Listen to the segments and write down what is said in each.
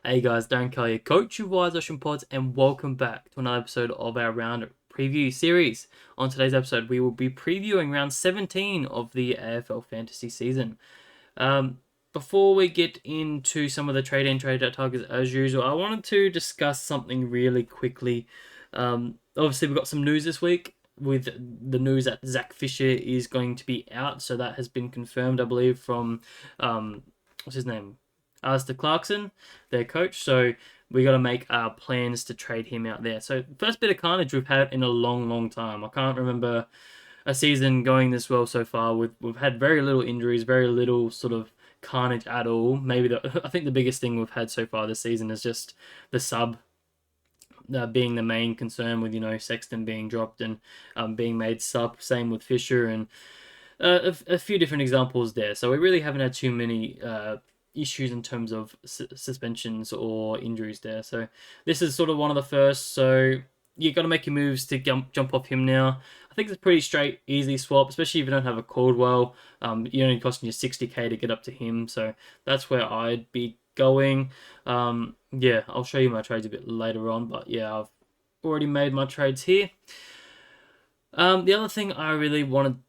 Hey guys, Darren Kelly, coach of Wise Ocean Pods, and welcome back to another episode of our round preview series. On today's episode, we will be previewing round 17 of the AFL fantasy season. Um, Before we get into some of the trade in, trade out targets as usual, I wanted to discuss something really quickly. Obviously, we've got some news this week with the news that Zach Fisher is going to be out, so that has been confirmed, I believe, from what's his name? Alistair Clarkson, their coach. So we got to make our plans to trade him out there. So first bit of carnage we've had in a long, long time. I can't remember a season going this well so far. We've had very little injuries, very little sort of carnage at all. Maybe I think the biggest thing we've had so far this season is just the sub being the main concern with Sexton being dropped and being made sub. Same with Fisher and a few different examples there. So we really haven't had too many issues in terms of suspensions or injuries there. So this is sort of one of the first. So you got to make your moves to jump off him now. I think it's a pretty straight, easy swap, especially if you don't have a Caldwell. You're only costing you 60k to get up to him. So that's where I'd be going. Yeah, I'll show you my trades a bit later on. But yeah, I've already made my trades here. The other thing I really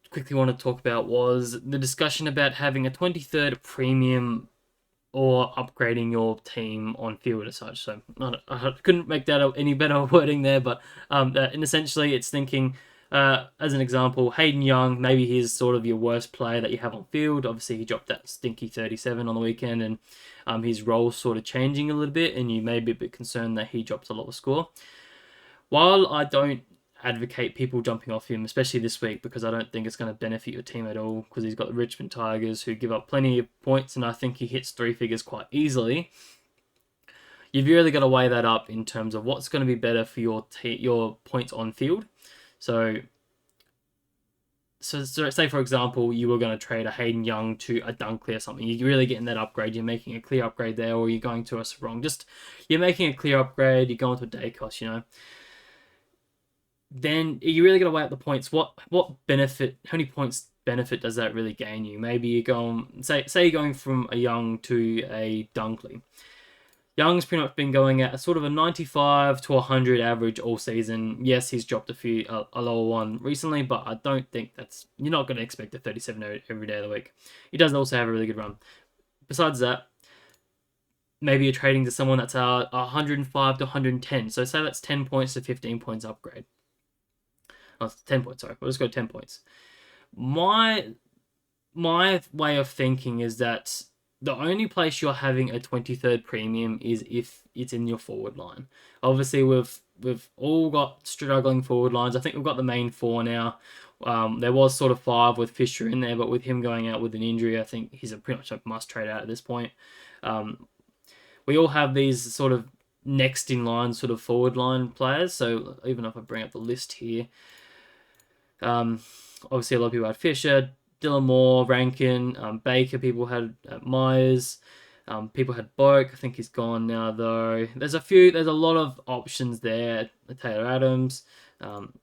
quickly want to talk about was the discussion about having a 23rd premium or upgrading your team on field as such. So I couldn't make that any better wording there, but and essentially it's thinking, as an example, Hayden Young, maybe he's sort of your worst player that you have on field. Obviously, he dropped that stinky 37 on the weekend, and his role's sort of changing a little bit, and you may be a bit concerned that he drops a lower score. While I don't advocate people jumping off him, especially this week, because I don't think it's going to benefit your team at all, because he's got the Richmond Tigers who give up plenty of points, and I think he hits three figures quite easily. You've really got to weigh that up in terms of what's going to be better for your points on field. So say, for example, you were going to trade a Hayden Young to a Dunkley or something. You're really getting that upgrade. You're making a clear upgrade there, or you're going to a Sarong. You're making a clear upgrade. You're going to a Dacos, then you really got to weigh up the points. What benefit? How many points benefit does that really gain you? Maybe you're going say you're going from a Young to a Dunkley. Young's pretty much been going at a sort of a 95 to 100 average all season. Yes, he's dropped a lower one recently, but I don't think you're not going to expect a 37 every day of the week. He does also have a really good run. Besides that, maybe you're trading to someone that's 105 to 110. So say that's 10 points to 15 points upgrade. Oh, 10 points, sorry. We'll just go 10 points. My way of thinking is that the only place you're having a 23rd premium is if it's in your forward line. Obviously, we've all got struggling forward lines. I think we've got the main four now. There was sort of five with Fisher in there, but with him going out with an injury, I think he's pretty much a must trade out at this point. We all have these sort of next in line sort of forward line players. So even if I bring up the list here, obviously a lot of people had Fisher, Dylan Moore, Rankin, Baker. People had Myers. People had Boak. I think he's gone now though. There's a lot of options there. Taylor Adams.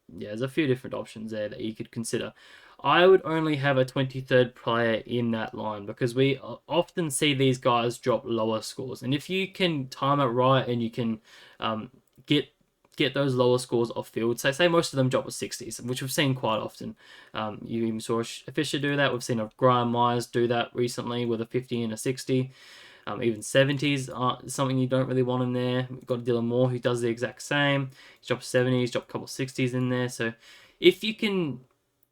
There's a few different options there that you could consider. I would only have a 23rd player in that line because we often see these guys drop lower scores. And if you can time it right and you can get those lower scores off field. So say most of them drop with 60s, which we've seen quite often. You even saw a Fisher do that. We've seen a Graham Myers do that recently with a 50 and a 60. Even 70s are something you don't really want in there. We've got Dylan Moore who does the exact same. He's dropped 70s, dropped a couple of 60s in there. So if you can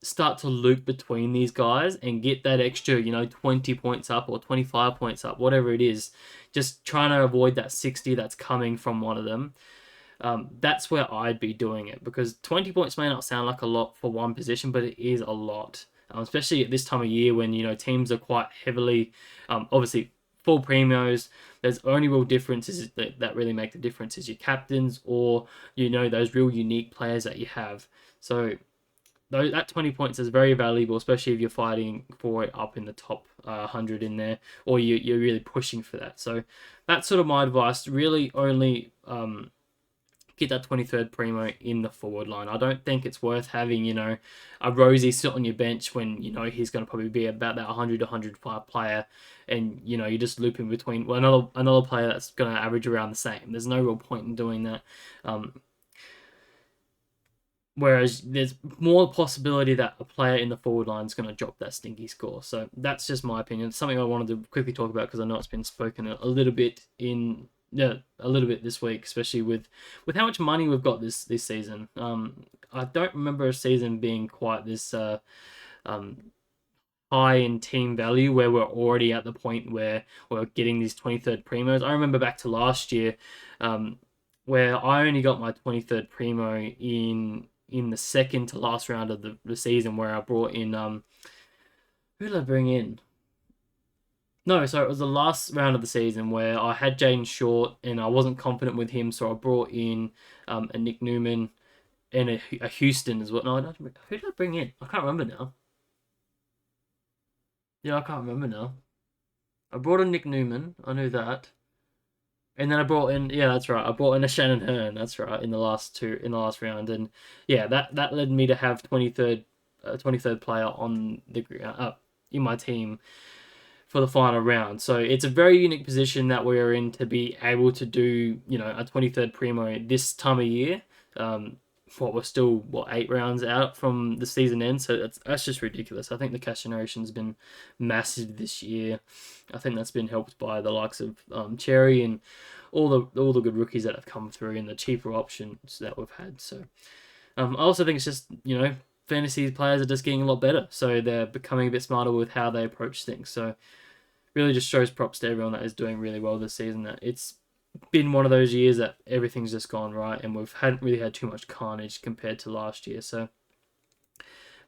start to loop between these guys and get that extra, 20 points up or 25 points up, whatever it is, just trying to avoid that 60 that's coming from one of them. That's where I'd be doing it because 20 points may not sound like a lot for one position, but it is a lot, especially at this time of year when teams are quite heavily, obviously full premios. There's only real differences that really make the difference is your captains or those real unique players that you have. So that 20 points is very valuable, especially if you're fighting for it up in the top 100 in there, or you're really pushing for that. So that's sort of my advice. Really only get that 23rd primo in the forward line. I don't think it's worth having, a Rosie sit on your bench when, he's going to probably be about that 100 to 105 player, and, you're just looping between another player that's going to average around the same. There's no real point in doing that. Whereas there's more possibility that a player in the forward line is going to drop that stinky score. So that's just my opinion. It's something I wanted to quickly talk about because I know it's been spoken a little bit this week, especially with how much money we've got this season. I don't remember a season being quite this high in team value where we're already at the point where we're getting these 23rd primos. I remember back to last year, where I only got my 23rd primo in the second to last round of the season, where I brought in who did I bring in? No, so it was the last round of the season where I had Jaden Short and I wasn't confident with him, so I brought in a Nick Newman and a Houston as well. No, who did I bring in? I can't remember now. Yeah, I can't remember now. I brought in Nick Newman. I knew that. And then I brought in, yeah, that's right. I brought in a Shannon Hearn. That's right. In the last round, and yeah, that led me to have 23rd player on the in my team for the final round. So it's a very unique position that we're in to be able to do, a 23rd primo this time of year. We're still 8 rounds out from the season end, so that's just ridiculous. I think the cash generation's been massive this year. I think that's been helped by the likes of Cherry and all the good rookies that have come through and the cheaper options that we've had. So I also think it's just fantasy players are just getting a lot better, so they're becoming a bit smarter with how they approach things. So really just shows props to everyone that is doing really well this season. That it's been one of those years that everything's just gone right, and hadn't really had too much carnage compared to last year. So,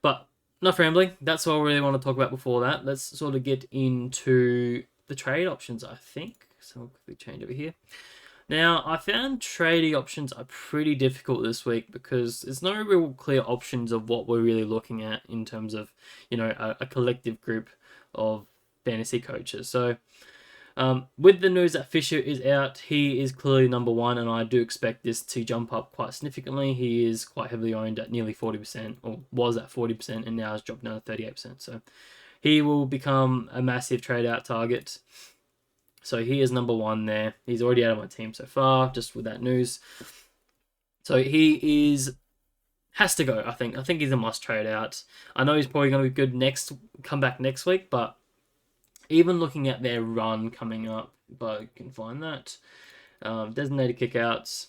but enough rambling. That's all I really want to talk about before that. Let's sort of get into the trade options, I think. So I'll quickly change over here. Now, I found trading options are pretty difficult this week because there's no real clear options of what we're really looking at in terms of, a collective group of fantasy coaches. So, with the news that Fisher is out, he is clearly number one, and I do expect this to jump up quite significantly. He is quite heavily owned at nearly 40%, or was at 40%, and now has dropped down to 38%. So he will become a massive trade out target. So he is number one there. He's already out of my team so far, just with that news. So he has to go, I think. I think he's a must trade out. I know he's probably going to be good come back next week, but even looking at their run coming up, if I can find that, designated kickouts,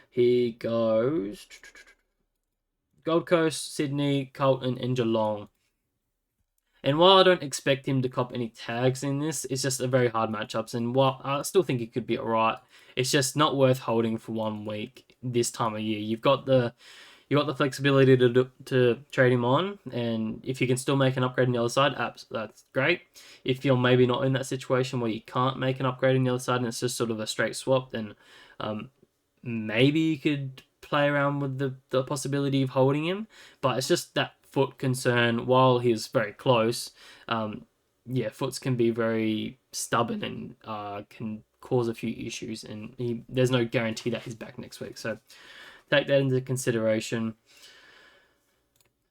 he goes Gold Coast, Sydney, Carlton, and Geelong. And while I don't expect him to cop any tags in this, it's just a very hard matchups. And while I still think he could be alright, it's just not worth holding for 1 week this time of year. You've got the flexibility to trade him on, and if you can still make an upgrade on the other side, that's great. If you're maybe not in that situation where you can't make an upgrade on the other side and it's just sort of a straight swap, then maybe you could play around with the possibility of holding him. But it's just that foot concern. While he's very close, foots can be very stubborn and can cause a few issues, and there's no guarantee that he's back next week. So take that into consideration.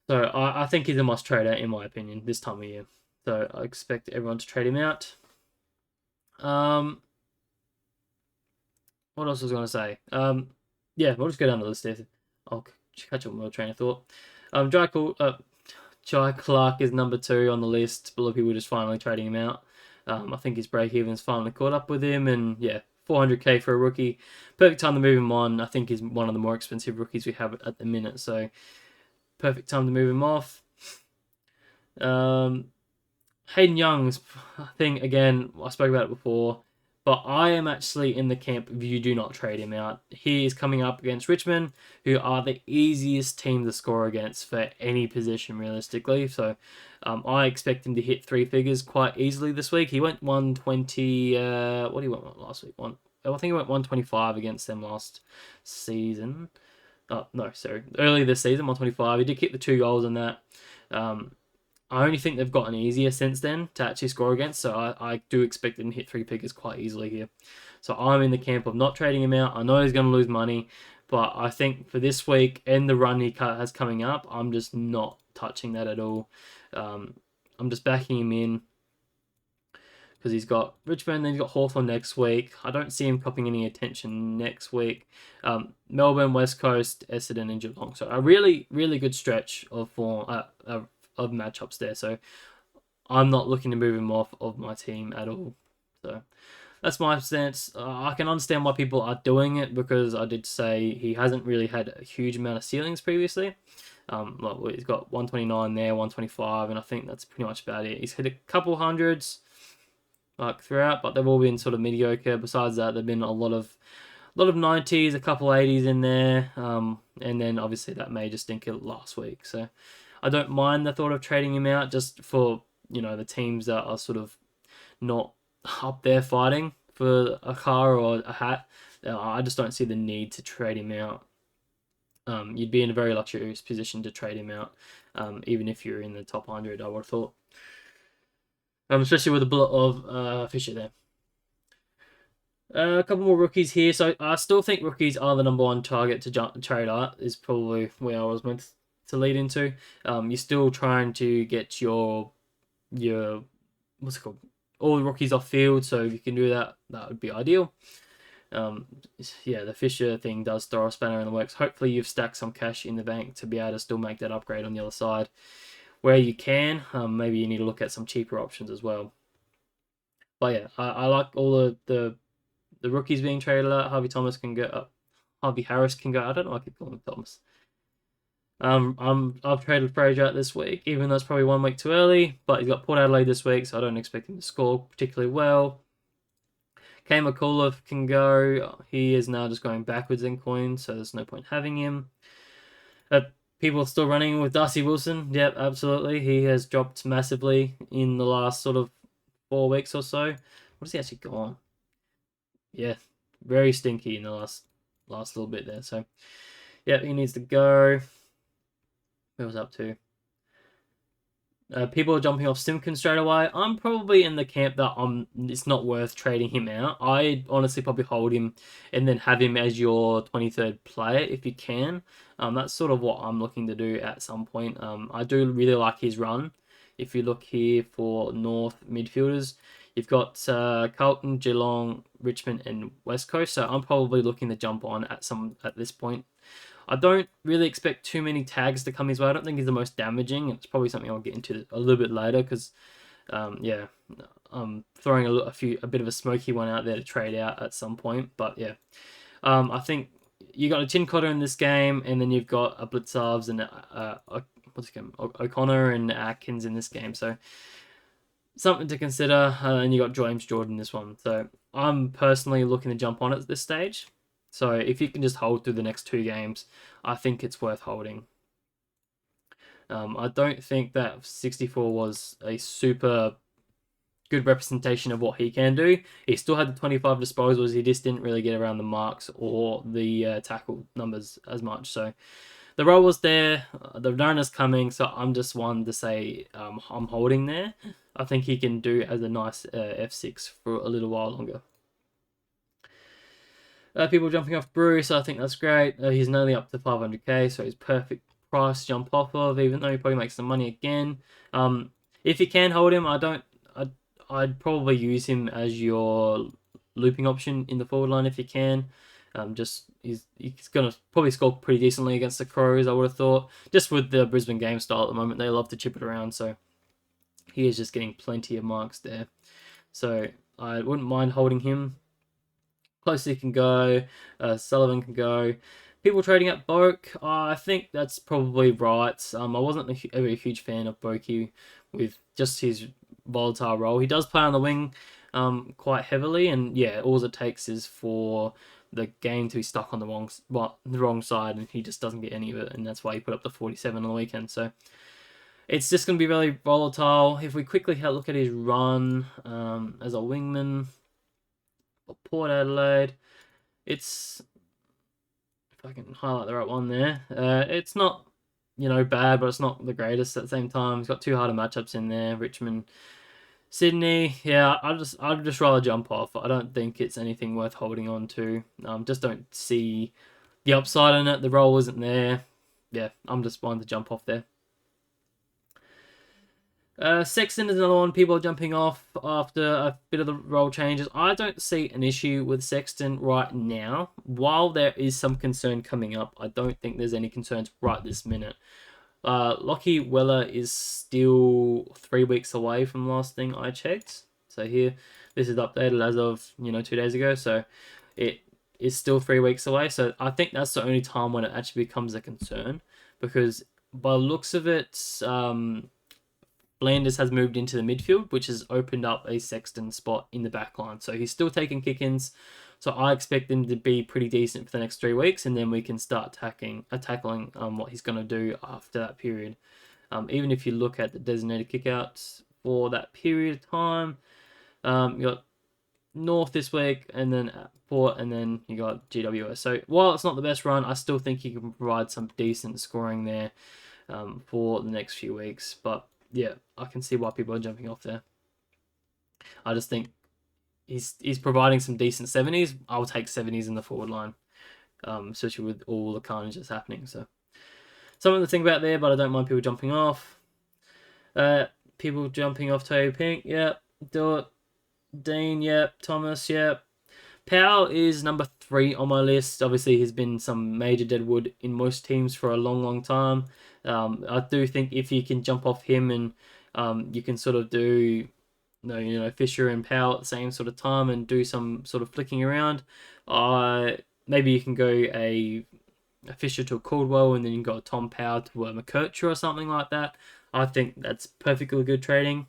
So I think he's a must trade out in my opinion this time of year. So I expect everyone to trade him out. What else was I going to say? We'll just go down the list there. I'll catch up with my train of thought. Jai Clark is number 2 on the list. A lot of people just finally trading him out. I think his break even's finally caught up with him, and 400k for a rookie. Perfect time to move him on. I think he's one of the more expensive rookies we have at the minute, so perfect time to move him off. Hayden Young's thing, again, I spoke about it before, but I am actually in the camp of you do not trade him out. He is coming up against Richmond, who are the easiest team to score against for any position, realistically. So I expect him to hit 3 figures quite easily this week. He went 120. What did he went last week? I think he went 125 against them last season. Oh, no, sorry. Early this season, 125. He did kick the 2 goals in that. I only think they've gotten easier since then to actually score against, so I do expect them to hit three figures quite easily here. So I'm in the camp of not trading him out. I know he's going to lose money, but I think for this week and the run he has coming up, I'm just not touching that at all. I'm just backing him in because he's got Richmond, then he's got Hawthorn next week. I don't see him copping any attention next week. Melbourne, West Coast, Essendon, and Geelong. So a really, really good stretch of of matchups there. So I'm not looking to move him off of my team at all. So that's my stance. I can understand why people are doing it because I did say he hasn't really had a huge amount of ceilings previously. He's got 129 there, 125, and I think that's pretty much about it. He's hit a couple hundreds throughout, but they've all been sort of mediocre. Besides that, there've been a lot of 90s, a couple 80s in there, and then obviously that major stinker last week. So I don't mind the thought of trading him out just for the teams that are sort of not up there fighting for a car or a hat. I just don't see the need to trade him out. You'd be in a very luxurious position to trade him out, even if you're in the top 100, I would have thought. Especially with the bullet of Fisher there. A couple more rookies here. So I still think rookies are the number one target to trade out, is probably where I was meant to lead into. You're still trying to get your what's it called? All the rookies off field, so if you can do that, that would be ideal. The Fisher thing does throw a spanner in the works. Hopefully you've stacked some cash in the bank to be able to still make that upgrade on the other side. Where you can, maybe you need to look at some cheaper options as well. But yeah, I like all the rookies being traded out. Harvey Harris can go. I don't know why I keep calling him Thomas. I've traded Fraser out this week, even though it's probably 1 week too early. But he's got Port Adelaide this week, so I don't expect him to score particularly well. Kane McAuliffe can go. He is now just going backwards in coins, so there's no point having him. People are still running with Darcy Wilson. Yep, absolutely. He has dropped massively in the last sort of 4 weeks or so. What has he actually gone? Yeah, very stinky in the last little bit there. So, yeah, he needs to go. Where was up to? People are jumping off Simpkins straight away. I'm probably in the camp that it's not worth trading him out. I'd honestly probably hold him and then have him as your 23rd player if you can. That's sort of what I'm looking to do at some point. I do really like his run. If you look here for North midfielders, you've got Carlton, Geelong, Richmond, and West Coast. So I'm probably looking to jump on at this point. I don't really expect too many tags to come his way. I don't think he's the most damaging. It's probably something I'll get into a little bit later because, I'm throwing a bit of a smoky one out there to trade out at some point. But yeah, I think you got a Chin Cotter in this game, and then you've got a Blitzarves and O'Connor and Atkins in this game. So something to consider. And you got James Jordan in this one. So I'm personally looking to jump on at this stage. So if you can just hold through the next 2 games, I think it's worth holding. I don't think that 64 was a super good representation of what he can do. He still had the 25 disposals. He just didn't really get around the marks or the tackle numbers as much. So the role was there. The run is coming. So I'm just one to say I'm holding there. I think he can do as a nice F6 for a little while longer. People jumping off Bruce, I think that's great. He's nearly up to 500k, so he's perfect price to jump off of, even though he probably makes some money again. If you can hold him, I'd probably use him as your looping option in the forward line if you can. He's going to probably score pretty decently against the Crows, I would have thought. Just with the Brisbane game style at the moment, they love to chip it around, so he is just getting plenty of marks there. So I wouldn't mind holding him. Closely can go, Sullivan can go. People trading up Boak, I think that's probably right. I wasn't ever a huge fan of Boakey with just his volatile role. He does play on the wing quite heavily, and yeah, all it takes is for the game to be stuck on the wrong side, and he just doesn't get any of it, and that's why he put up the 47 on the weekend. So it's just going to be really volatile. If we quickly look at his run as a wingman, Port Adelaide, it's, if I can highlight the right one there, it's not bad, but it's not the greatest at the same time. He's got two harder matchups in there. Richmond, Sydney. Yeah, I'd just rather jump off. I don't think it's anything worth holding on to. Just don't see the upside in it. The role isn't there. Yeah, I'm just wanting to jump off there. Sexton is another one. People are jumping off after a bit of the role changes. I don't see an issue with Sexton right now. While there is some concern coming up, I don't think there's any concerns right this minute. Lockie Weller is still 3 weeks away from the last thing I checked. So here, this is updated as of 2 days ago. So it is still 3 weeks away. So I think that's the only time when it actually becomes a concern, because by the looks of it, Blanders has moved into the midfield, which has opened up a Sexton spot in the back line. So he's still taking kick-ins. So I expect him to be pretty decent for the next 3 weeks, and then we can start tackling what he's going to do after that period. Even if you look at the designated kickouts for that period of time, you got North this week, and then Port, and then you got GWS. So while it's not the best run, I still think he can provide some decent scoring there for the next few weeks. But yeah, I can see why people are jumping off there. I just think he's providing some decent 70s. I'll take 70s in the forward line, especially with all the carnage that's happening. So something to think about there, but I don't mind people jumping off. People jumping off Toby Pink, yep. Do it. Dean, yep. Thomas, yep. Powell is number 3 on my list. Obviously, he's been some major deadwood in most teams for a long, long time. I do think if you can jump off him and you can sort of do, Fisher and Powell at the same sort of time and do some sort of flicking around, maybe you can go a Fisher to a Caldwell, and then you got a Tom Powell to a McKercher or something like that. I think that's perfectly good trading.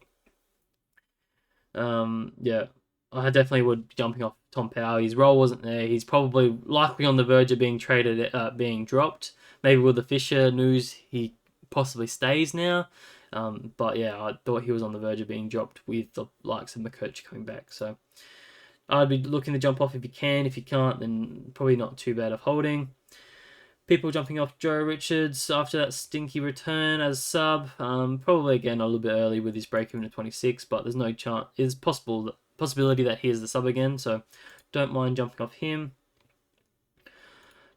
Yeah, I definitely would be jumping off Tom Powell. His role wasn't there. He's probably likely on the verge of being traded, being dropped. Maybe with the Fisher news, he possibly stays now. But yeah, I thought he was on the verge of being dropped with the likes of McKercher coming back. So I'd be looking to jump off if you can. If you can't, then probably not too bad of holding. People jumping off Joe Richards after that stinky return as sub. Probably again a little bit early with his break even to 26, but there's no chance. It's possibility that he is the sub again, so don't mind jumping off him.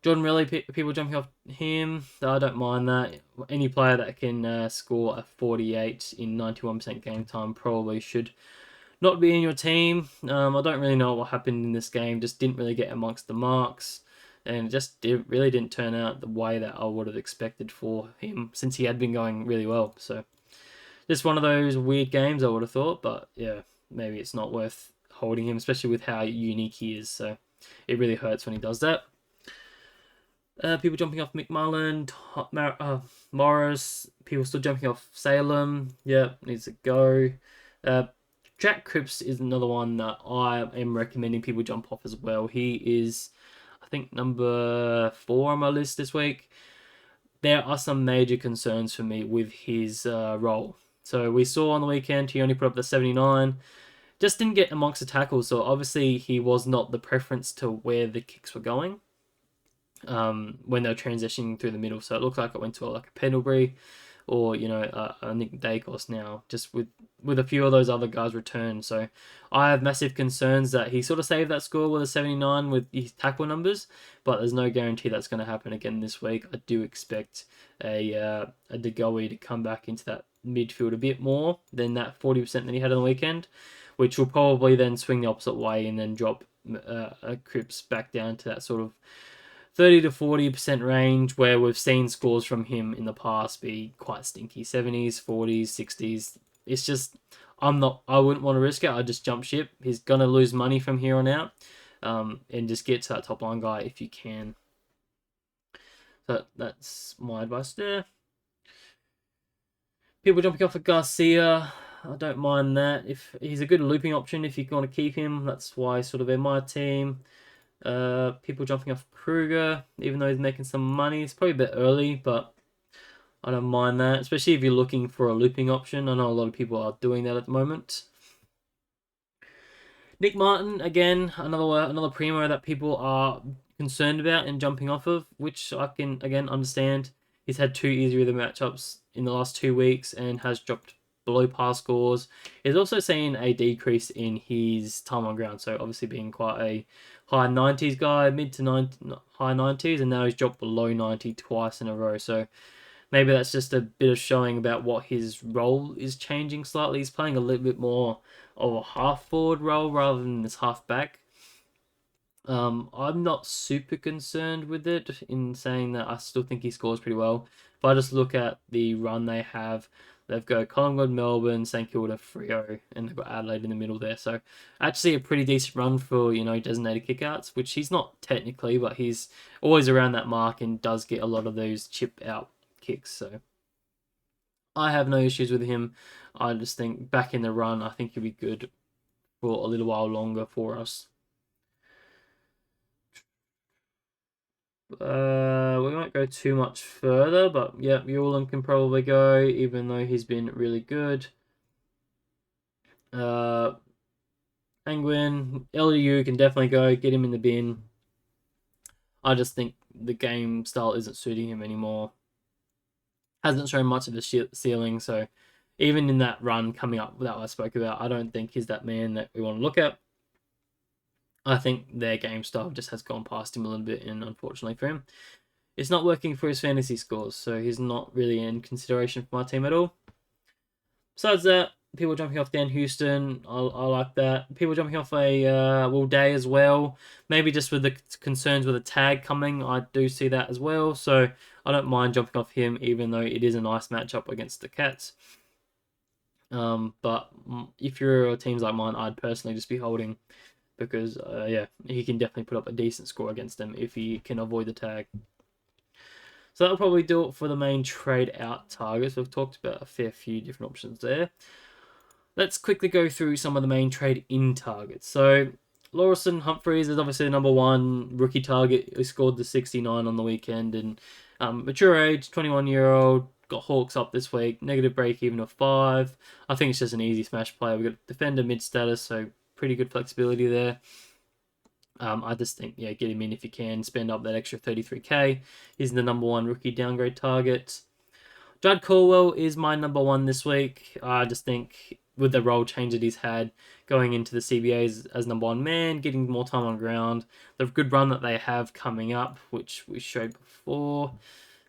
Jordan Riley, people jumping off him. I don't mind that. Any player that can score a 48 in 91% game time probably should not be in your team. I don't really know what happened in this game. Just didn't really get amongst the marks. And it really didn't turn out the way that I would have expected for him, since he had been going really well. So just one of those weird games, I would have thought. But yeah, maybe it's not worth holding him, especially with how unique he is. So it really hurts when he does that. People jumping off McMullen, Morris. People still jumping off Salem. Yeah, needs to go. Jack Cripps is another one that I am recommending people jump off as well. He is, I think, number 4 on my list this week. There are some major concerns for me with his role. So we saw on the weekend he only put up the 79. Just didn't get amongst the tackles, so obviously he was not the preference to where the kicks were going when they were transitioning through the middle. So it looked like it went to a Pendlebury or a Nick Dacos now, just with a few of those other guys returned. So I have massive concerns that he sort of saved that score with a 79 with his tackle numbers, but there's no guarantee that's going to happen again this week. I do expect a DeGoey to come back into that midfield a bit more than that 40% that he had on the weekend, which will probably then swing the opposite way and then drop Cripps back down to that sort of 30 to 40% range, where we've seen scores from him in the past be quite stinky. 70s, 40s, 60s. It's just, I wouldn't want to risk it. I'd just jump ship. He's going to lose money from here on out. And just get to that top line guy if you can. So that's my advice there. People jumping off of Garcia, I don't mind that. If he's a good looping option if you want to keep him, that's why he's sort of in my team. People jumping off Kruger, even though he's making some money. It's probably a bit early, but I don't mind that, especially if you're looking for a looping option. I know a lot of people are doing that at the moment. Nick Martin, again, another primo that people are concerned about and jumping off of, which I can, again, understand. He's had 2 easy rhythm matchups in the last 2 weeks and has dropped below par scores. He's also seen a decrease in his time on ground, so obviously being quite a high 90s guy, mid to high 90s, and now he's dropped below 90 twice in a row. So maybe that's just a bit of showing about what his role is changing slightly. He's playing a little bit more of a half forward role rather than this half back. I'm not super concerned with it in saying that I still think he scores pretty well. If I just look at the run they have, they've got Collingwood, Melbourne, St Kilda, Freo, and they've got Adelaide in the middle there. So actually a pretty decent run for, designated kickouts, which he's not technically, but he's always around that mark and does get a lot of those chip out kicks. So I have no issues with him. I just think back in the run, I think he'll be good for a little while longer for us. We won't go too much further, but yeah, Ulam can probably go, even though he's been really good. Penguin, LDU can definitely go, get him in the bin. I just think the game style isn't suiting him anymore. Hasn't shown much of a ceiling, so even in that run coming up that I spoke about, I don't think he's that man that we want to look at. I think their game style just has gone past him a little bit, and unfortunately for him, it's not working for his fantasy scores, so he's not really in consideration for my team at all. Besides that, people jumping off Dan Houston, I like that. People jumping off a Will Day as well. Maybe just with the concerns with the tag coming, I do see that as well. So I don't mind jumping off him, even though it is a nice matchup against the Cats. But if you're teams like mine, I'd personally just be holding because, he can definitely put up a decent score against them if he can avoid the tag. So that'll probably do it for the main trade out targets. We've talked about a fair few different options there. Let's quickly go through some of the main trade in targets. So Lawson Humphreys is obviously the number one rookie target. He scored the 69 on the weekend, and mature age, 21-year-old, got Hawks up this week. Negative break even of 5. I think it's just an easy smash player. We've got defender mid status, so pretty good flexibility there. I just think, get him in if you can. Spend up that extra 33k. He's the number one rookie downgrade target. Judd Caldwell is my number one this week. I just think with the role change that he's had, going into the CBAs as number one man, getting more time on ground, the good run that they have coming up, which we showed before.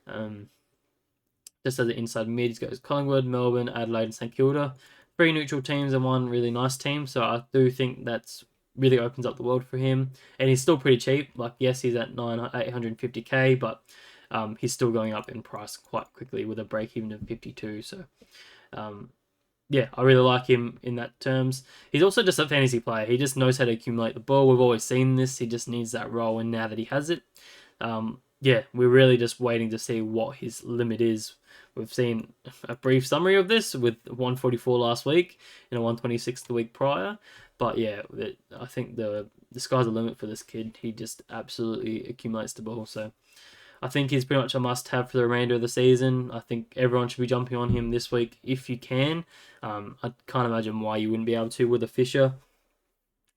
Just as an inside mid, goes Collingwood, Melbourne, Adelaide, and St Kilda. 3 neutral teams and 1 really nice team. So I do think that's really opens up the world for him. And he's still pretty cheap. Like, yes, he's at 850k, but he's still going up in price quite quickly with a break even of 52. So, I really like him in that terms. He's also just a fantasy player. He just knows how to accumulate the ball. We've always seen this. He just needs that role, and now that he has it, we're really just waiting to see what his limit is. We've seen a brief summary of this with 144 last week and a 126 the week prior. But I think the sky's the limit for this kid. He just absolutely accumulates the ball. So I think he's pretty much a must-have for the remainder of the season. I think everyone should be jumping on him this week if you can. I can't imagine why you wouldn't be able to with a Fisher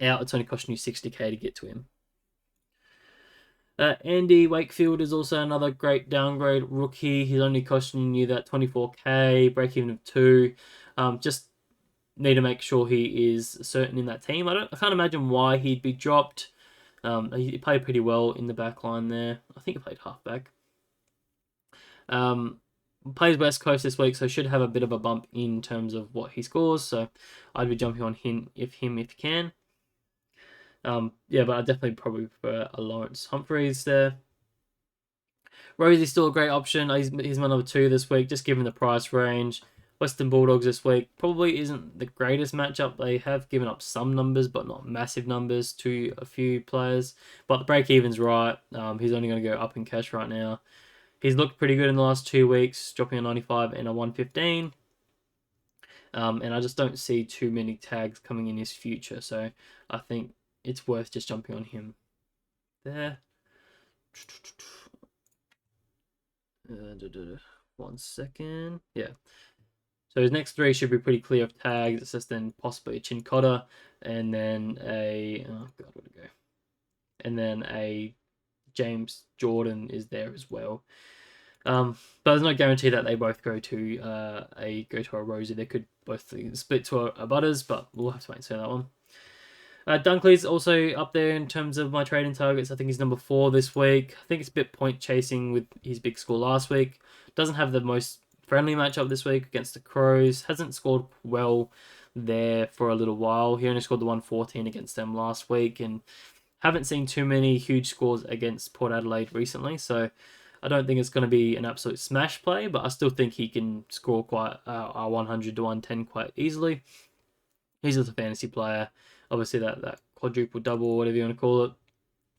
out. It's only costing you 60k to get to him. Andy Wakefield is also another great downgrade rookie. He's only costing you that 24k, break even of 2. Just need to make sure he is certain in that team. I can't imagine why he'd be dropped. He played pretty well in the back line there. I think he played halfback. Plays West Coast this week, so should have a bit of a bump in terms of what he scores. So I'd be jumping on him if you can. But I definitely probably prefer a Lawrence Humphreys there. Rosie's still a great option. He's my number 2 this week, just given the price range. Western Bulldogs this week probably isn't the greatest matchup. They have given up some numbers, but not massive numbers to a few players. But the break-even's right. He's only going to go up in cash right now. He's looked pretty good in the last 2 weeks, dropping a 95 and a 115. And I just don't see too many tags coming in his future. So I think it's worth just jumping on him there. 1 second. Yeah. So his next 3 should be pretty clear of tags. It's just then possibly a Chincotta and then and then a James Jordan is there as well. But there's no guarantee that they both go to a Rosie. They could both split to a Butters, but we'll have to wait and see on that one. Dunkley's also up there in terms of my trading targets. I think he's number 4 this week. I think it's a bit point chasing with his big score last week. Doesn't have the most friendly matchup this week against the Crows. Hasn't scored well there for a little while. He only scored the 114 against them last week, and haven't seen too many huge scores against Port Adelaide recently. So I don't think it's going to be an absolute smash play, but I still think he can score quite a 100 to 110 quite easily. He's just a fantasy player. Obviously, that quadruple double, whatever you want to call it,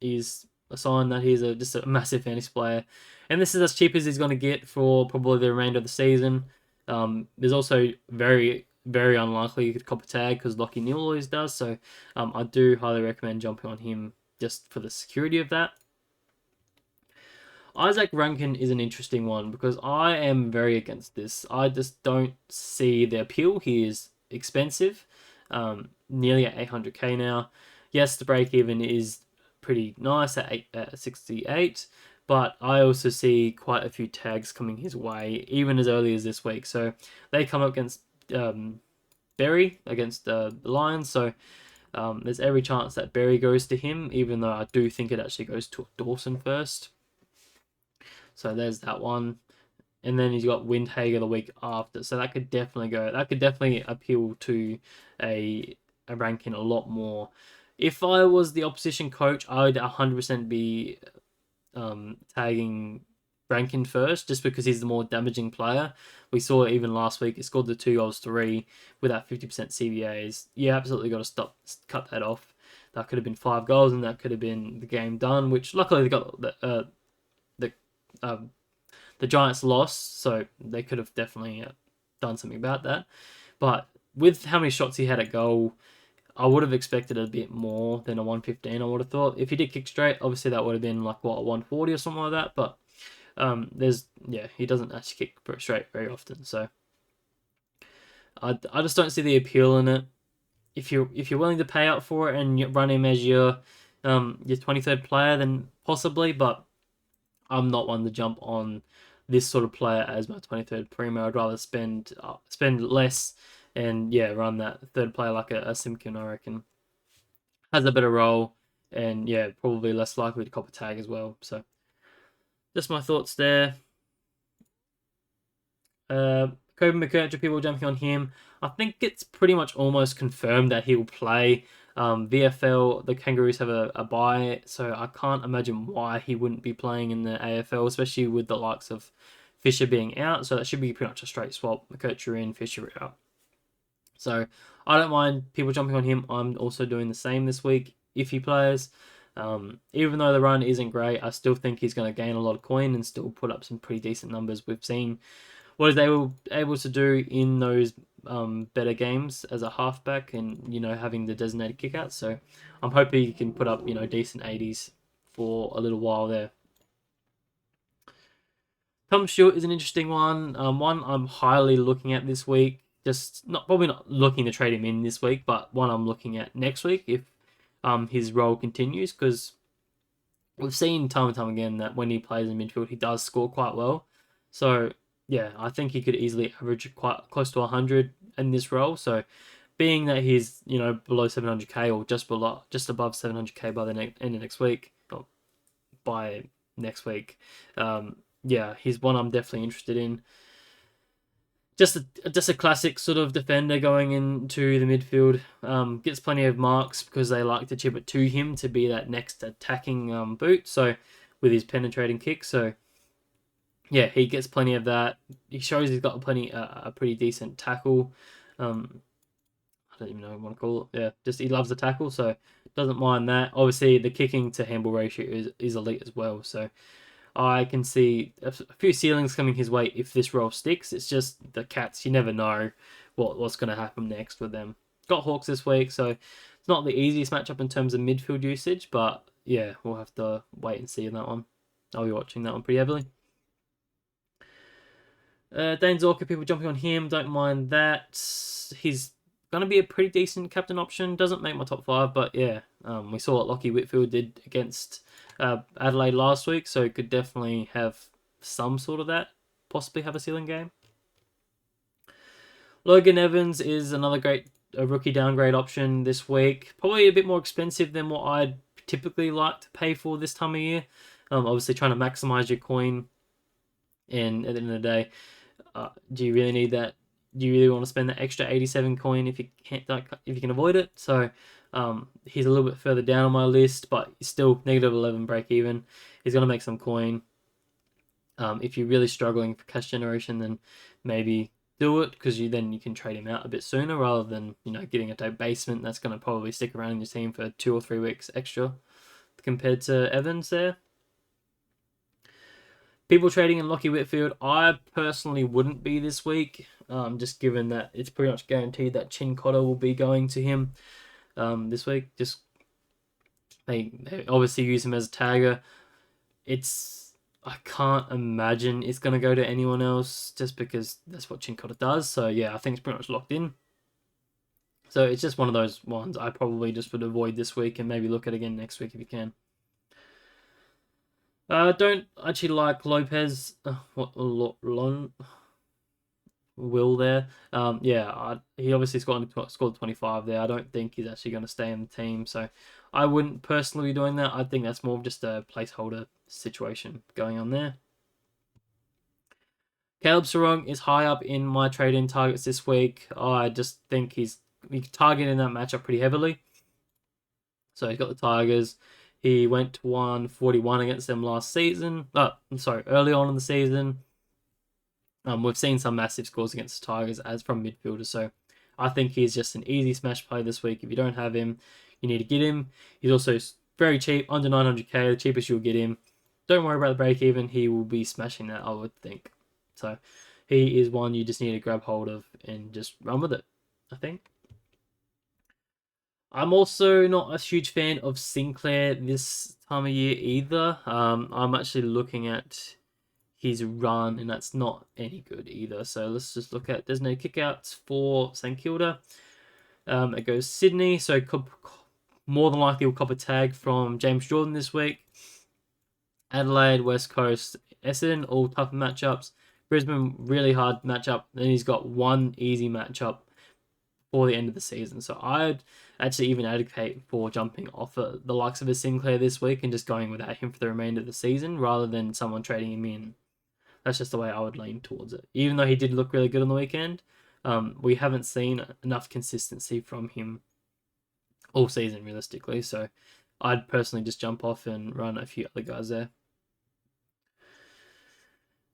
is a sign that he's just a massive fantasy player. And this is as cheap as he's going to get for probably the remainder of the season. There's also very, very unlikely you could cop a tag because Lockie Neal always does. So I do highly recommend jumping on him just for the security of that. Isaac Rankin is an interesting one because I am very against this. I just don't see the appeal. He is expensive, nearly at 800k now. Yes, the break even is pretty nice at 68, but I also see quite a few tags coming his way, even as early as this week. So they come up against Berry, against the Lions, so there's every chance that Berry goes to him, even though I do think it actually goes to Dawson first. So there's that one. And then he's got Windhager the week after. So that could definitely go. That could definitely appeal to a ranking a lot more. If I was the opposition coach, I would 100% be tagging Rankin first, just because he's the more damaging player. We saw it even last week. He scored the 2 goals 3 with that 50% CVAs. You absolutely got to cut that off. That could have been 5 goals, and that could have been the game done. Which luckily they got the Giants lost, so they could have definitely done something about that. But with how many shots he had at goal, I would have expected a bit more than a 115. I would have thought if he did kick straight, obviously that would have been like what, a 140 or something like that. But he doesn't actually kick straight very often, so I just don't see the appeal in it. If you're willing to pay out for it and you run him as your 23rd player, then possibly, but I'm not one to jump on this sort of player as my 23rd primo. I'd rather spend less and run that third player like a Simkin, I reckon. Has a better role and probably less likely to cop a tag as well. So just my thoughts there. Kobe McKercher, people jumping on him. I think it's pretty much almost confirmed that he will play. VFL, the Kangaroos have a bye, so I can't imagine why he wouldn't be playing in the AFL, especially with the likes of Fisher being out. So that should be pretty much a straight swap. McKercher in, Fisher out. So I don't mind people jumping on him. I'm also doing the same this week if he plays. Even though the run isn't great, I still think he's going to gain a lot of coin and still put up some pretty decent numbers. We've seen what is they were able to do in those better games as a halfback and having the designated kickouts. So I'm hoping he can put up decent 80s for a little while there. Tom Stewart is an interesting one. One I'm highly looking at this week. Just probably not looking to trade him in this week, but one I'm looking at next week if his role continues, because we've seen time and time again that when he plays in midfield, he does score quite well. So I think he could easily average quite close to 100 in this role. So being that he's below 700k or just above 700k by the end of next week, or by next week, he's one I'm definitely interested in. Just a classic sort of defender going into the midfield. Gets plenty of marks because they like to chip it to him to be that next attacking boot. So with his penetrating kick, so he gets plenty of that. He shows he's got a pretty decent tackle. I don't even know what I want to call it. Yeah, just he loves the tackle, so doesn't mind that. Obviously, the kicking to handball ratio is elite as well. So I can see a few ceilings coming his way if this role sticks. It's just the Cats, you never know what's going to happen next with them. Got Hawks this week, so it's not the easiest matchup in terms of midfield usage, but we'll have to wait and see on that one. I'll be watching that one pretty heavily. Dane Zorka, people jumping on him, don't mind that. He's going to be a pretty decent captain option. Doesn't make my top 5, but we saw what Lockie Whitfield did against Adelaide last week, so could definitely have some sort of that, possibly have a ceiling game. Logan Evans is another great rookie downgrade option this week. Probably a bit more expensive than what I'd typically like to pay for this time of year. Obviously trying to maximize your coin, and at the end of the day, do you really need that? Do you really want to spend that extra 87 coin if you can't, if you can avoid it? So he's a little bit further down on my list, but he's still negative 11 break even. He's gonna make some coin. If you're really struggling for cash generation, then maybe do it, because then you can trade him out a bit sooner rather than getting a debasement that's going to probably stick around in your team for 2 or 3 weeks extra compared to Evans there. People trading in Lockie Whitfield, I personally wouldn't be this week, just given that it's pretty much guaranteed that Chin Cotter will be going to him this week. Just they obviously use him as a tagger. I can't imagine it's going to go to anyone else, just because that's what Chin Cotter does. So yeah, I think it's pretty much locked in. So it's just one of those ones I probably just would avoid this week and maybe look at again next week if you can. Don't actually like Lopez. Will there? He obviously scored 25 there. I don't think he's actually going to stay in the team, so I wouldn't personally be doing that. I think that's more of just a placeholder situation going on there. Caleb Sarong is high up in my trade-in targets this week. I just think he's targeting that matchup pretty heavily. So he's got the Tigers. He went 141 against them last season. Early on in the season. We've seen some massive scores against the Tigers as from midfielders. So I think he's just an easy smash play this week. If you don't have him, you need to get him. He's also very cheap, under 900k, the cheapest you'll get him. Don't worry about the break even. He will be smashing that, I would think. So he is one you just need to grab hold of and just run with it, I think. I'm also not a huge fan of Sinclair this time of year either. I'm actually looking at his run, and that's not any good either. So let's just look at, there's no kickouts for St Kilda. It goes Sydney, so more than likely we'll cop a tag from James Jordan this week. Adelaide, West Coast, Essendon, all tough matchups. Brisbane, really hard matchup. Then he's got one easy matchup for the end of the season. So I'd actually even advocate for jumping off the likes of a Sinclair this week and just going without him for the remainder of the season rather than someone trading him in. That's just the way I would lean towards it. Even though he did look really good on the weekend, we haven't seen enough consistency from him all season, realistically. So I'd personally just jump off and run a few other guys there.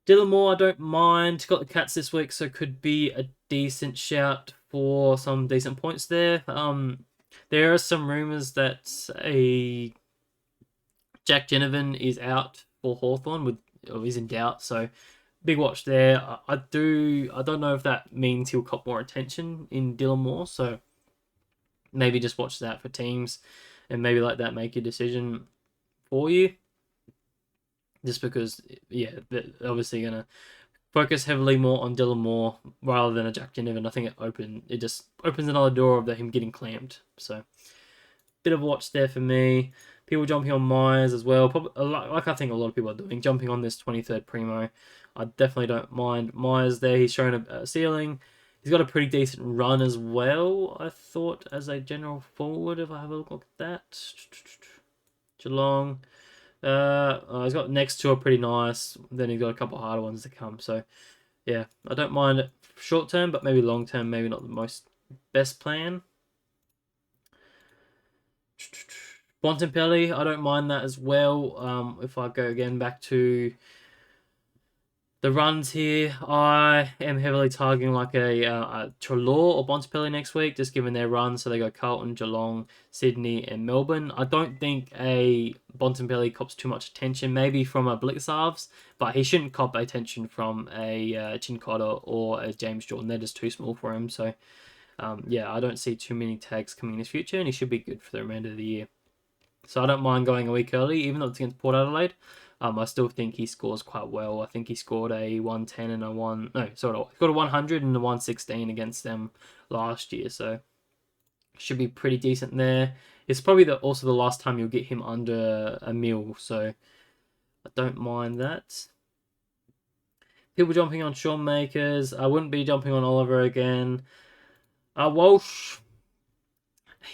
Dylan Moore, I don't mind. Got the Cats this week, so could be a decent shout for some decent points there. There are some rumours that a Jack Ginnivan is out for Hawthorn or is in doubt, so big watch there. I don't know if that means he'll cop more attention in Dylan Moore, so maybe just watch that for teams and maybe let that make your decision for you. Just because, yeah, they're obviously going to focus heavily more on Dylan Moore rather than a Jack Ginnivan. I think it just opens another door of him getting clamped. So, bit of a watch there for me. People jumping on Myers as well. Probably, like I think a lot of people are doing, jumping on this 23rd Primo. I definitely don't mind Myers there. He's shown a ceiling. He's got a pretty decent run as well, I thought, as a general forward, if I have a look at that. Geelong. He's got next two are pretty nice. Then he's got a couple of harder ones to come. So, yeah, I don't mind it short term, but maybe long term, maybe not the best plan. Bontempelli, I don't mind that as well. If I go again back to the runs here, I am heavily targeting like a Treloar or Bontempelli next week, just given their runs. So they go Carlton, Geelong, Sydney, and Melbourne. I don't think a Bontempelli cops too much attention, maybe from a Blitzarves, but he shouldn't cop attention from a Chin Cotter or a James Jordan. They're just too small for him. So, I don't see too many tags coming in his future, and he should be good for the remainder of the year. So I don't mind going a week early, even though it's against Port Adelaide. I still think he scores quite well. I think he scored a 110 and he got a 100 and a 116 against them last year. So should be pretty decent there. It's probably also the last time you'll get him under a mil. So I don't mind that. People jumping on Sean Makers. I wouldn't be jumping on Oliver again. Walsh.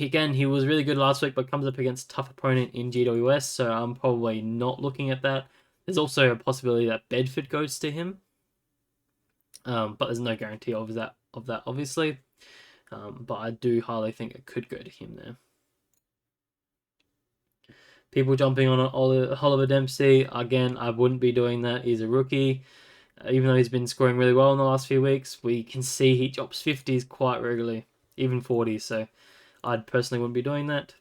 Again, he was really good last week, but comes up against a tough opponent in GWS, so I'm probably not looking at that. There's also a possibility that Bedford goes to him, but there's no guarantee of that, obviously. But I do highly think it could go to him there. People jumping on Oliver Dempsey. Again, I wouldn't be doing that. He's a rookie. Even though he's been scoring really well in the last few weeks, we can see he drops 50s quite regularly, even 40s. So I personally wouldn't be doing that.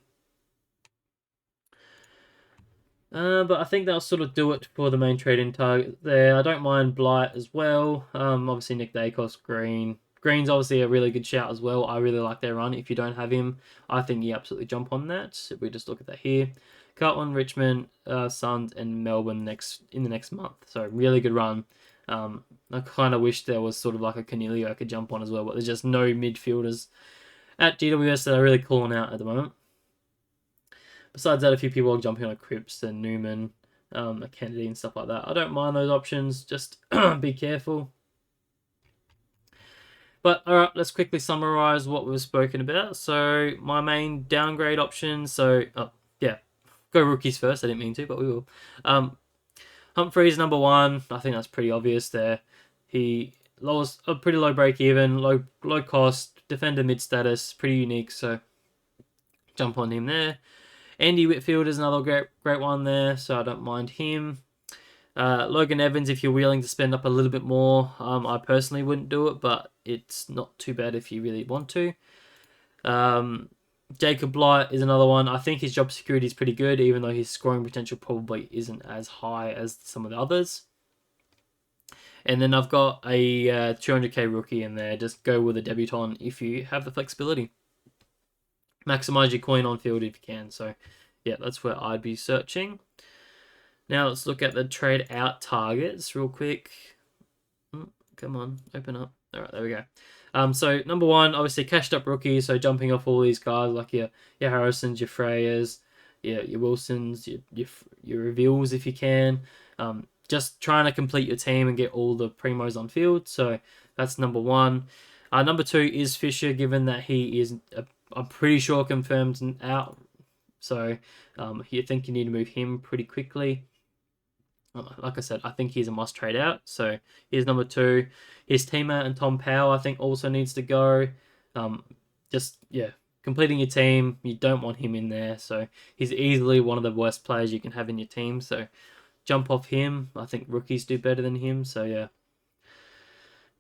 But I think that'll sort of do it for the main trading target there. I don't mind Blight as well. Obviously Nick Dacos, Green. Green's obviously a really good shout as well. I really like their run. If you don't have him, I think you absolutely jump on that. If we just look at that here. Carlton, Richmond, Suns, and Melbourne in the next month. So really good run. I kind of wish there was sort of like a Cornelio I could jump on as well, but there's just no midfielders at GWS that are really calling out at the moment. Besides that, a few people are jumping on Cripps and Newman, Kennedy and stuff like that. I don't mind those options, just be careful. But all right, let's quickly summarize what we've spoken about. So my main downgrade options. So go rookies first. I didn't mean to, but we will. Humphrey's number one. I think that's pretty obvious there. He lowers a pretty low break even, low cost, defender mid status, pretty unique. So jump on him there. Andy Whitfield is another great one there, so I don't mind him. Logan Evans, if you're willing to spend up a little bit more, I personally wouldn't do it, but it's not too bad if you really want to. Jacob Blight is another one. I think his job security is pretty good, even though his scoring potential probably isn't as high as some of the others. And then I've got a 200k rookie in there. Just go with a debutant if you have the flexibility. Maximize your coin on field if you can. So, yeah, that's where I'd be searching. Now let's look at the trade out targets real quick. Come on, open up. All right, there we go. So number one, obviously cashed up rookies. So jumping off all these guys like your Harrisons, your Freyers, your Wilsons, your reveals if you can. Just trying to complete your team and get all the primos on field. So that's number one. Number two is Fisher, given that he is, I'm pretty sure, confirmed out. So you think you need to move him pretty quickly. Like I said, I think he's a must trade out. So here's number two. His teammate and Tom Powell, I think, also needs to go. Completing your team, you don't want him in there. So he's easily one of the worst players you can have in your team. So jump off him. I think rookies do better than him. So yeah,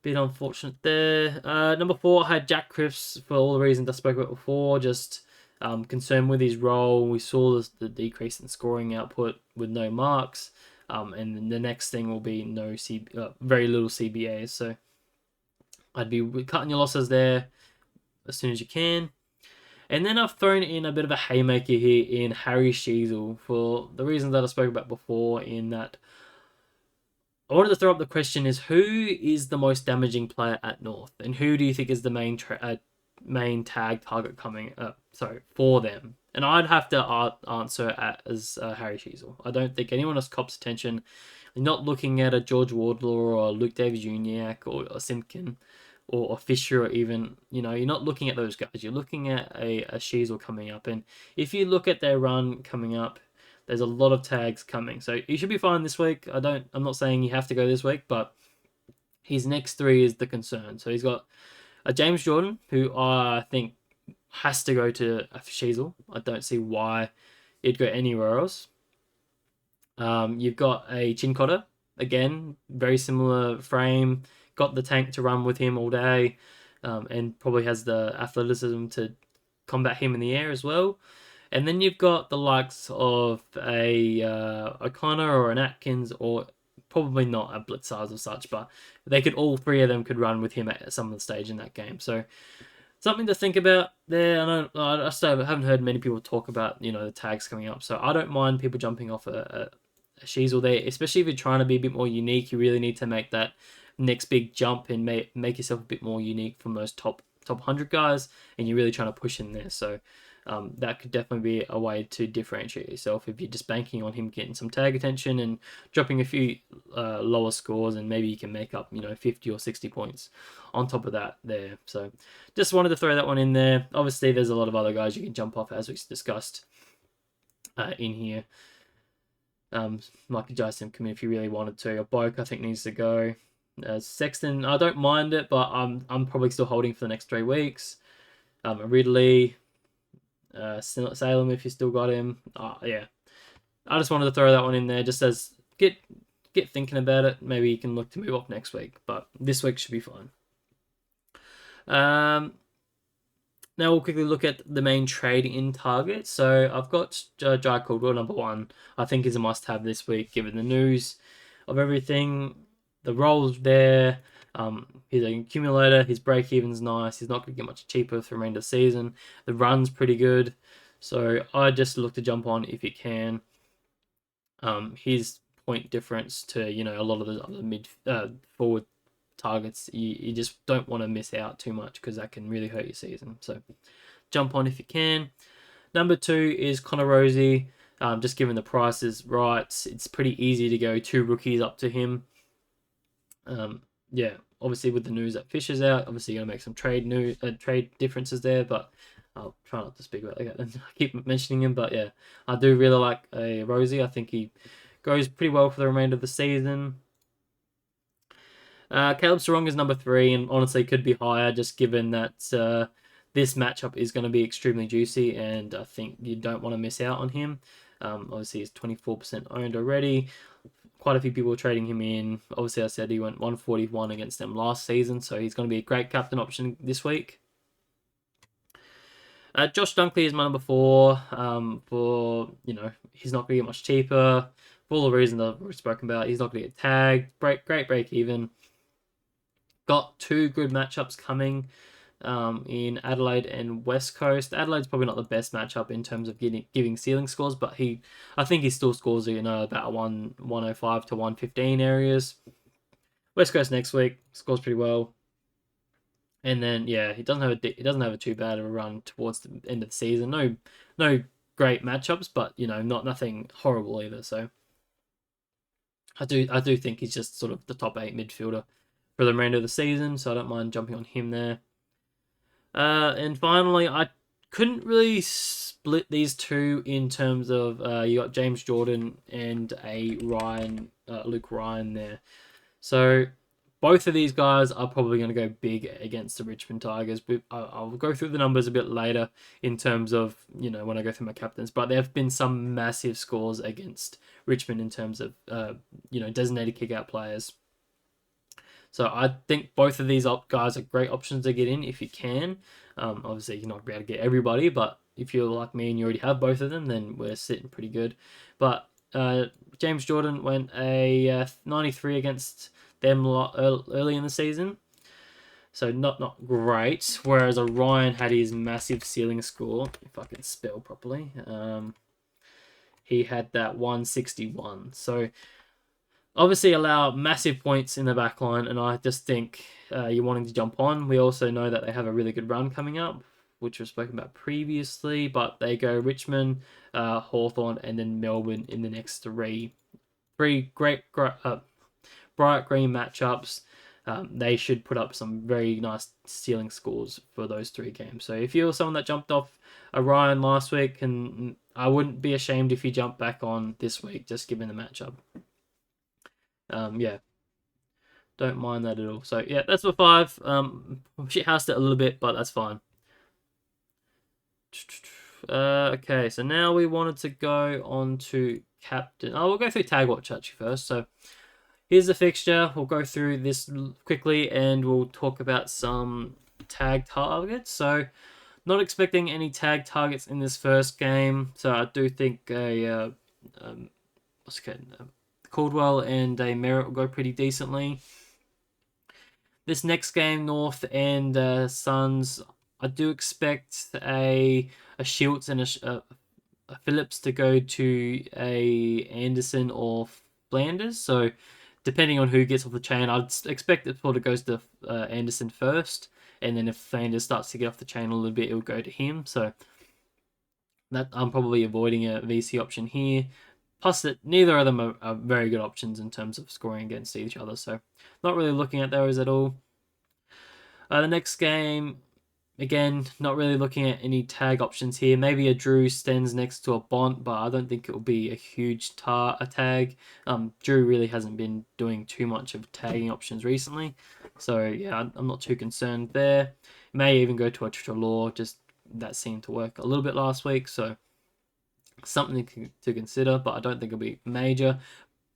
bit unfortunate there. Number four, I had Jack Cripps for all the reasons I spoke about before. Just concerned with his role. We saw the decrease in scoring output with no marks. And then the next thing will be very little CBAs. So I'd be cutting your losses there as soon as you can. And then I've thrown in a bit of a haymaker here in Harry Sheezel for the reasons that I spoke about before, in that I wanted to throw up the question is, who is the most damaging player at North? And who do you think is the main tag target coming for them? And I'd have to answer as Harry Sheezel. I don't think anyone else cops attention. You're not looking at a George Wardlaw or Luke Davies-Uniacke or Simpkin or Fisher, or even, you're not looking at those guys. You're looking at a Sheezel coming up. And if you look at their run coming up, there's a lot of tags coming. So you should be fine this week. I'm not saying you have to go this week, but his next three is the concern. So he's got a James Jordan, who I think has to go to Sheezel. I don't see why it'd go anywhere else. You've got a Chincotta, again, very similar frame, got the tank to run with him all day, and probably has the athleticism to combat him in the air as well. And then you've got the likes of a O'Connor or an Atkins, or probably not a Blitzars or such, but all three of them could run with him at some of the stage in that game. So something to think about there. I still haven't heard many people talk about the tags coming up, so I don't mind people jumping off a Sheezel there, especially if you're trying to be a bit more unique. You really need to make that next big jump and make yourself a bit more unique from those top 100 guys, and you're really trying to push in there. So that could definitely be a way to differentiate yourself if you're just banking on him getting some tag attention and dropping a few lower scores, and maybe you can make up 50 or 60 points on top of that there. So just wanted to throw that one in there. Obviously, there's a lot of other guys you can jump off as we discussed in here. Like Jason come in if you really wanted to. A Boak I think needs to go. Sexton, I don't mind it, but I'm probably still holding for the next 3 weeks. Ridley, Salem if you still got him. Yeah, I just wanted to throw that one in there just as get thinking about it. Maybe you can look to move off next week, but this week should be fine. Now we'll quickly look at the main trade in target. So I've got Jai Caldwell, number 1. I think is a must-have this week, given the news of everything. The roles there. He's an accumulator. His break-even's nice. He's not going to get much cheaper for the remainder of the season. The run's pretty good. So I just look to jump on if you can. His point difference to a lot of the other mid forward targets, you just don't want to miss out too much because that can really hurt your season. So jump on if you can. Number 2 is Connor Rosie. Just given the price is right, it's pretty easy to go 2 rookies up to him. Yeah, obviously with the news that Fisher's out, obviously you're gonna make some trade differences there, but I'll try not to speak about that. I keep mentioning him, but yeah, I do really like Rosie. I think he goes pretty well for the remainder of the season. Caleb Sarong is number 3, and honestly could be higher, just given that this matchup is going to be extremely juicy, and I think you don't want to miss out on him. Obviously, he's 24% owned already. Quite a few people are trading him in. Obviously, I said he went 141 against them last season, so he's going to be a great captain option this week. Josh Dunkley is my number 4. He's not going to get much cheaper for all the reasons I've spoken about. He's not going to get tagged. Great break even. Got 2 good matchups coming in Adelaide and West Coast. Adelaide's probably not the best matchup in terms of giving ceiling scores, but I think he still scores about 105 to 115 areas. West Coast next week scores pretty well, and then he doesn't have a too bad of a run towards the end of the season. No great matchups, but nothing horrible either. So I do think he's just sort of the top 8 midfielder for the remainder of the season, so I don't mind jumping on him there. And finally, I couldn't really split these 2 in terms of you got James Jordan and a Luke Ryan there. So both of these guys are probably going to go big against the Richmond Tigers. I'll go through the numbers a bit later in terms of when I go through my captains, but there have been some massive scores against Richmond in terms of designated kick-out players. So I think both of these guys are great options to get in if you can. Obviously, you're not going to be able to get everybody, but if you're like me and you already have both of them, then we're sitting pretty good. But James Jordan went a 93 against them early in the season. So not great. Whereas Orion had his massive ceiling score, if I can spell properly. He had that 161. So obviously allow massive points in the back line, and I just think you're wanting to jump on. We also know that they have a really good run coming up, which we've spoken about previously, but they go Richmond, Hawthorn, and then Melbourne in the next 3 great bright green matchups. They should put up some very nice ceiling scores for those 3 games. So if you're someone that jumped off Orion last week, and I wouldn't be ashamed if you jump back on this week, just given the matchup. Don't mind that at all. So yeah, that's my 5. Shit housed it a little bit, but that's fine. Okay, so now we wanted to go on to captain. We'll go through tag watch actually first. So here's the fixture. We'll go through this quickly, and we'll talk about some tag targets. So not expecting any tag targets in this first game. So I do think Caldwell and a Merritt will go pretty decently. This next game, North and Suns, I do expect a Shields and a Phillips to go to a Anderson or Flanders. So depending on who gets off the chain, I'd expect it sort of goes to Anderson first, and then if Flanders starts to get off the chain a little bit, it'll go to him. So that I'm probably avoiding a VC option here. Plus, that neither of them are very good options in terms of scoring against each other, so not really looking at those at all. The next game, again, not really looking at any tag options here. Maybe a Drew stands next to a Bont, but I don't think it will be a huge a tag. Drew really hasn't been doing too much of tagging options recently, so yeah, I'm not too concerned there. May even go to a Trelaw, just that seemed to work a little bit last week, so something to consider, but I don't think it'll be major.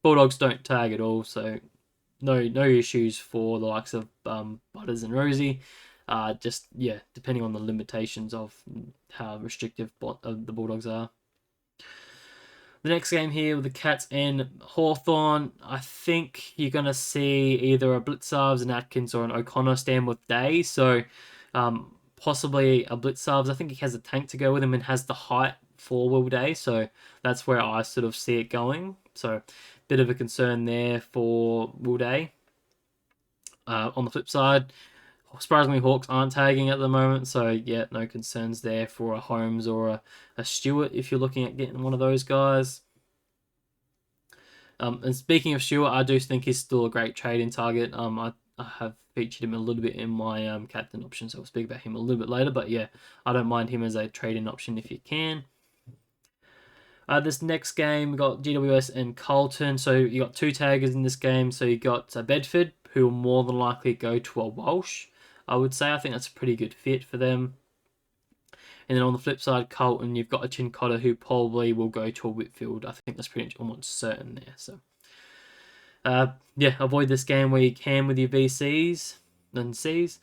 Bulldogs don't tag at all, so no issues for the likes of Butters and Rosie. Just yeah, depending on the limitations of how restrictive the Bulldogs are. The next game here with the Cats and Hawthorn, I think you're going to see either a Blitzarves, an Atkins, or an O'Connor stand with Day. So possibly a Blitzarves. I think he has a tank to go with him and has the height for Will Day. So that's where I sort of see it going. So bit of a concern there for Will Day. On the flip side, surprisingly, Hawks aren't tagging at the moment, so yeah, no concerns there for a Holmes or a Stewart if you're looking at getting one of those guys. And speaking of Stewart, I do think he's still a great trading target. I have featured him a little bit in my captain option, so I'll speak about him a little bit later. But yeah, I don't mind him as a trading option if you can. This next game, we got GWS and Carlton. So you got two taggers in this game. So you got Bedford, who will more than likely go to a Walsh. I would say I think that's a pretty good fit for them. And then on the flip side, Carlton, you've got a Chincotta who probably will go to a Whitfield. I think that's pretty much almost certain there. So yeah, avoid this game where you can with your VCs and Cs.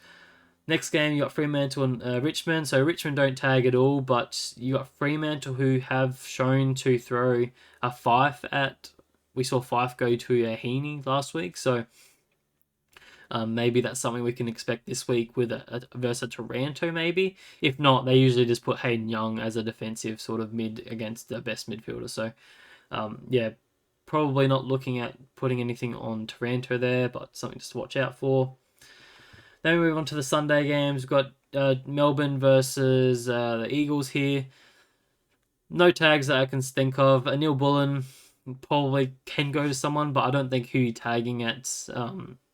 Next game, you got Fremantle and Richmond. So Richmond don't tag at all, but you got Fremantle who have shown to throw a Fife at. We saw Fife go to a Heaney last week, so maybe that's something we can expect this week with a versus Taranto. Maybe if not, they usually just put Hayden Young as a defensive sort of mid against the best midfielder. So yeah, probably not looking at putting anything on Taranto there, but something just to watch out for. Then we move on to the Sunday games. We've got Melbourne versus the Eagles here. No tags that I can think of. Anil Bullen probably can go to someone, but I don't think who you're tagging at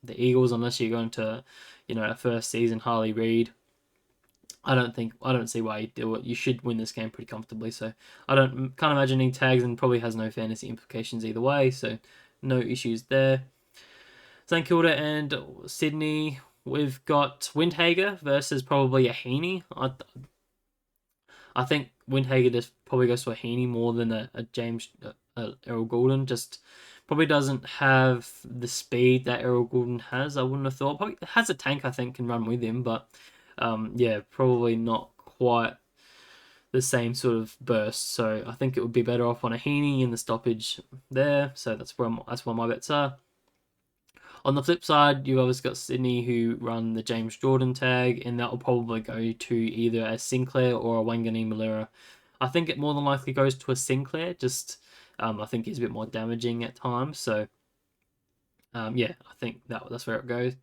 the Eagles unless you're going to, a first season Harley Reid. I don't see why you do it. You should win this game pretty comfortably. So can't imagine any tags, and probably has no fantasy implications either way. So no issues there. St Kilda and Sydney. We've got Windhager versus probably a Heaney. I think Windhager just probably goes to a Heaney more than a James Errol Goulden. Just probably doesn't have the speed that Errol Goulden has. I wouldn't have thought. Probably has a tank I think can run with him, but yeah, probably not quite the same sort of burst. So I think it would be better off on a Heaney in the stoppage there. So that's where my bets are. On the flip side, you've obviously got Sydney who run the James Jordan tag, and that will probably go to either a Sinclair or a Wangani Malera. I think it more than likely goes to a Sinclair, just I think he's a bit more damaging at times. So yeah, I think that's where it goes.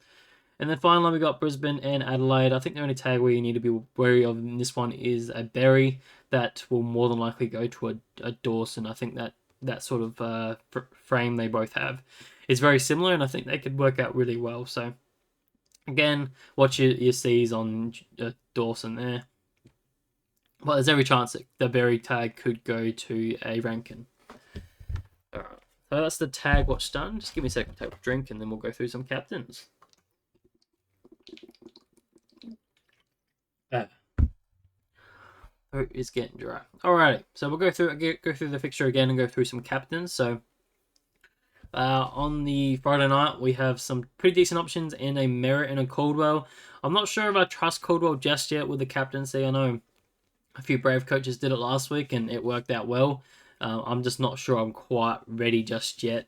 And then finally, we got Brisbane and Adelaide. I think the only tag we need to be wary of in this one is a Berry that will more than likely go to a Dawson. I think that sort of frame they both have is very similar, and I think they could work out really well. So again, watch your C's on Dawson there. Well, there's every chance that the Berry tag could go to a Rankin. All right, so that's the tag watch done. Just give me a second to take a drink, and then we'll go through some captains. Throat is getting dry. Alrighty, so we'll go through the fixture again and go through some captains. So on the Friday night, we have some pretty decent options in a Merritt and a Caldwell. I'm not sure if I trust Caldwell just yet with the captaincy. I know a few Brave coaches did it last week and it worked out well. I'm just not sure I'm quite ready just yet.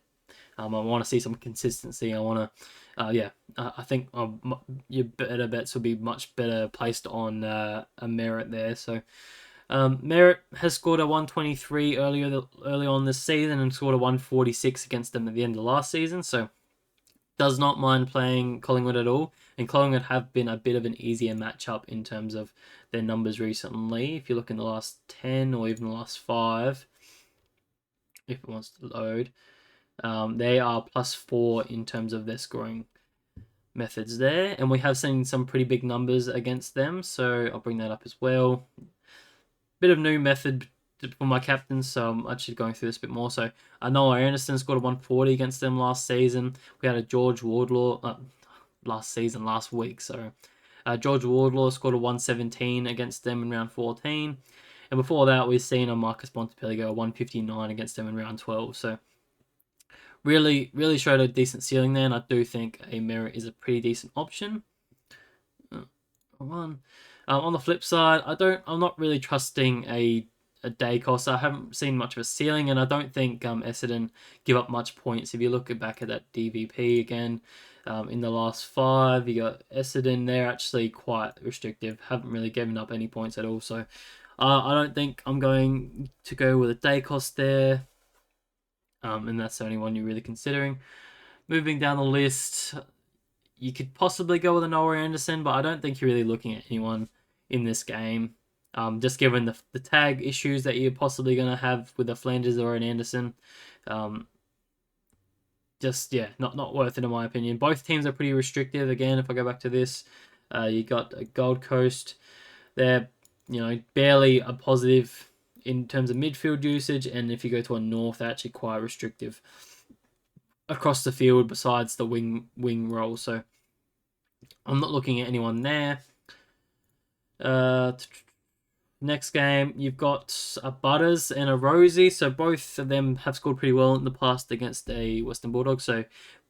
I want to see some consistency. I want to, I think your better bets will be much better placed on a Merritt there. So Merritt has scored a 123 early on this season and scored a 146 against them at the end of last season. So Does not mind playing Collingwood at all. And Collingwood have been a bit of an easier matchup in terms of their numbers recently. If you look in the last 10 or even the last 5, if it wants to load, they are +4 in terms of their scoring methods there. And we have seen some pretty big numbers against them, so I'll bring that up as well. Bit of new method for my captains, so I'm actually going through this a bit more. So I know Anderson scored a 140 against them last season. We had a George Wardlaw last week. So George Wardlaw scored a 117 against them in round 14. And before that, we've seen a Marcus Bontempelli go a 159 against them in round 12. So really showed a decent ceiling there, and I do think a Merritt is a pretty decent option. On the flip side, I'm not really trusting a Dacos. I haven't seen much of a ceiling, and I don't think Essendon give up much points. If you look back at that DVP again, in the last 5, you got Essendon. They're actually quite restrictive. Haven't really given up any points at all. So I don't think I'm going to go with a Dacos there. And that's the only one you're really considering. Moving down the list, you could possibly go with a Noah Anderson, but I don't think you're really looking at anyone in this game. Just given the tag issues that you're possibly going to have with a Flanders or an Anderson. Not worth it in my opinion. Both teams are pretty restrictive. Again, if I go back to this, you got a Gold Coast. They're barely a positive in terms of midfield usage, and if you go to a North, they're actually quite restrictive across the field besides the wing role. So I'm not looking at anyone there. Next game, you've got a Butters and a Rosie. So both of them have scored pretty well in the past against a Western Bulldogs. So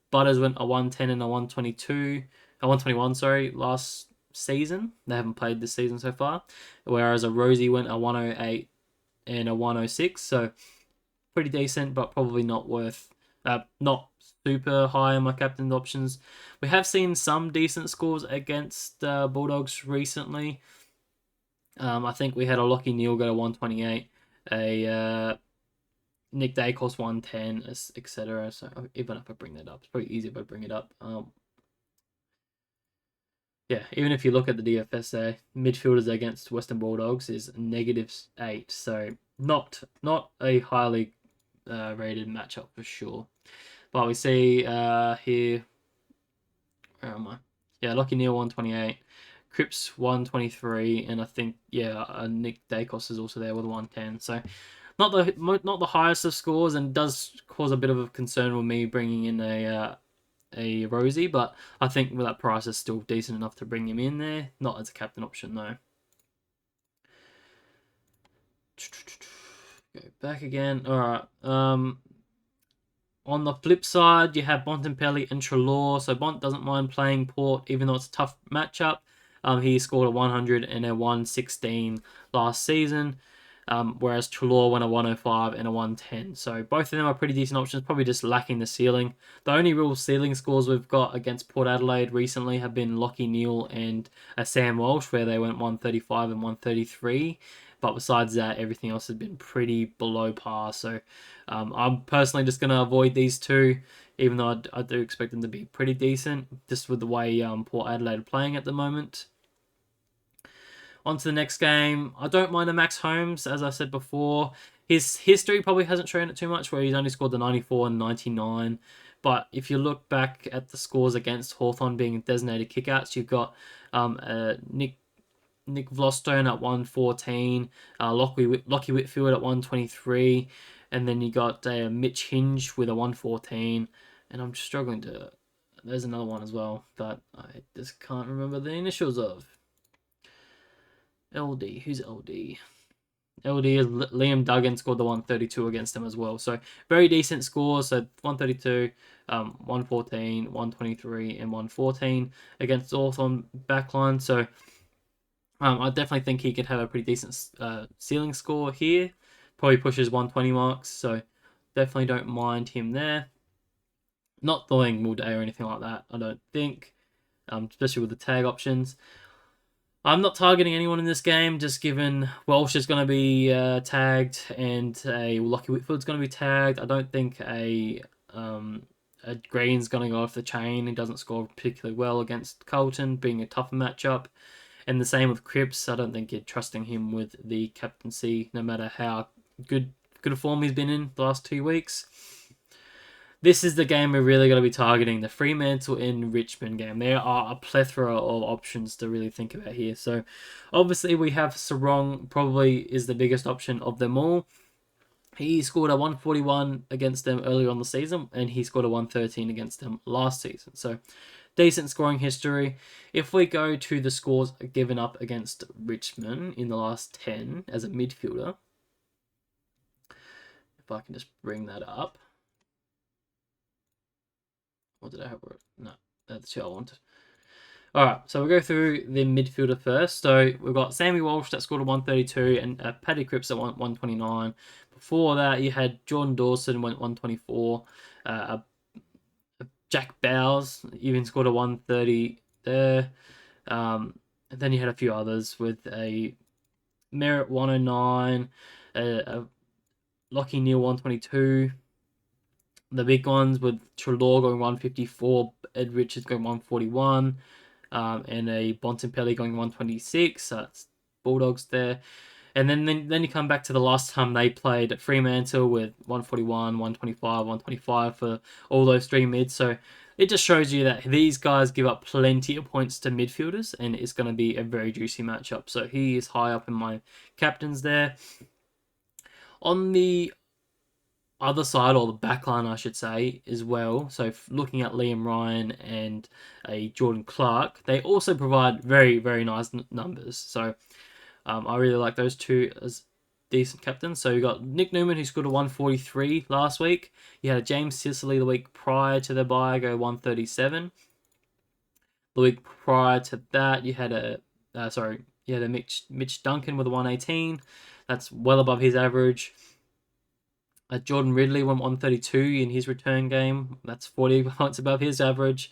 Butters went a 110 and a 121, last season. They haven't played this season so far. Whereas a Rosie went a 108 and a 106. So pretty decent, but probably not super high on my captain's options. We have seen some decent scores against Bulldogs recently. I think we had a Lockie Neal go to 128, a Nick Dacos 110, etc. So even if I bring that up, it's probably easier if I bring it up. Even if you look at the DFS midfielders against Western Bulldogs is -8, so not a highly rated matchup for sure. But we see here, where am I? Yeah, Lockie Neal 128, Cripps 123, and I think Nick Dacos is also there with 110. So not the highest of scores, and does cause a bit of a concern with me bringing in a Rosie, but I think with that price is still decent enough to bring him in there. Not as a captain option though. Go back again. All right. On the flip side, you have Bontempelli and Treloar. So Bont doesn't mind playing Port, even though it's a tough matchup. He scored a 100 and a 116 last season, whereas Treloar went a 105 and a 110. So both of them are pretty decent options, probably just lacking the ceiling. The only real ceiling scores we've got against Port Adelaide recently have been Lockie Neal and Sam Walsh, where they went 135 and 133. But besides that, everything else has been pretty below par. So I'm personally just going to avoid these two, even though I do expect them to be pretty decent, just with the way Port Adelaide are playing at the moment. On to the next game. I don't mind a Max Holmes, as I said before. His history probably hasn't shown it too much, where he's only scored the 94 and 99. But if you look back at the scores against Hawthorn being designated kickouts, you've got Nick Vlostone at 114, Lockie Whitfield at 123, and then you got Mitch Hinge with a 114, and I'm just struggling to... There's another one as well, but I just can't remember the initials of. LD, who's LD? LD is Liam Duggan scored the 132 against them as well, so very decent scores. So 132, 114, 123, and 114 against Hawthorn backline. So I definitely think he could have a pretty decent ceiling score here. Probably pushes 120 marks, so definitely don't mind him there. Not throwing Mulday or anything like that, I don't think, especially with the tag options. I'm not targeting anyone in this game, just given Welsh is going to be tagged and a Lockie Whitfield's going to be tagged. I don't think a Green's going to go off the chain. He doesn't score particularly well against Carlton, being a tougher matchup. And the same with Cripps. I don't think you're trusting him with the captaincy, no matter how good a form he's been in the last 2 weeks. This is the game we're really going to be targeting, the Fremantle in Richmond game. There are a plethora of options to really think about here. So, obviously, we have Sarong, probably is the biggest option of them all. He scored a 141 against them earlier on the season, and he scored a 113 against them last season. So, decent scoring history. If we go to the scores given up against Richmond in the last 10 as a midfielder, if I can just bring that up. What did I have? No, that's who I wanted. All right, so we'll go through the midfielder first. So we've got Sammy Walsh that scored a 132 and Paddy Cripps at 129. Before that, you had Jordan Dawson went 124. Jack Bowes even scored a 130 there. And then you had a few others with a Merritt 109, a Lockie Neal 122. The big ones with Trelaw going 154, Ed Richards going 141, and a Bontempelli going 126. So that's Bulldogs there. And then you come back to the last time they played at Fremantle with 141, 125, 125 for all those three mids. So it just shows you that these guys give up plenty of points to midfielders, and it's going to be a very juicy matchup. So he is high up in my captains there. On the other side, or the back line, I should say, as well. So looking at Liam Ryan and a Jordan Clark, they also provide very, very nice numbers. So I really like those two as decent captains. So you got Nick Newman, who scored a 143 last week. You had a James Sicily the week prior to the bye go 137. The week prior to that, you had a Mitch Duncan with a 118. That's well above his average. Jordan Ridley went 132 in his return game. That's 40 points above his average.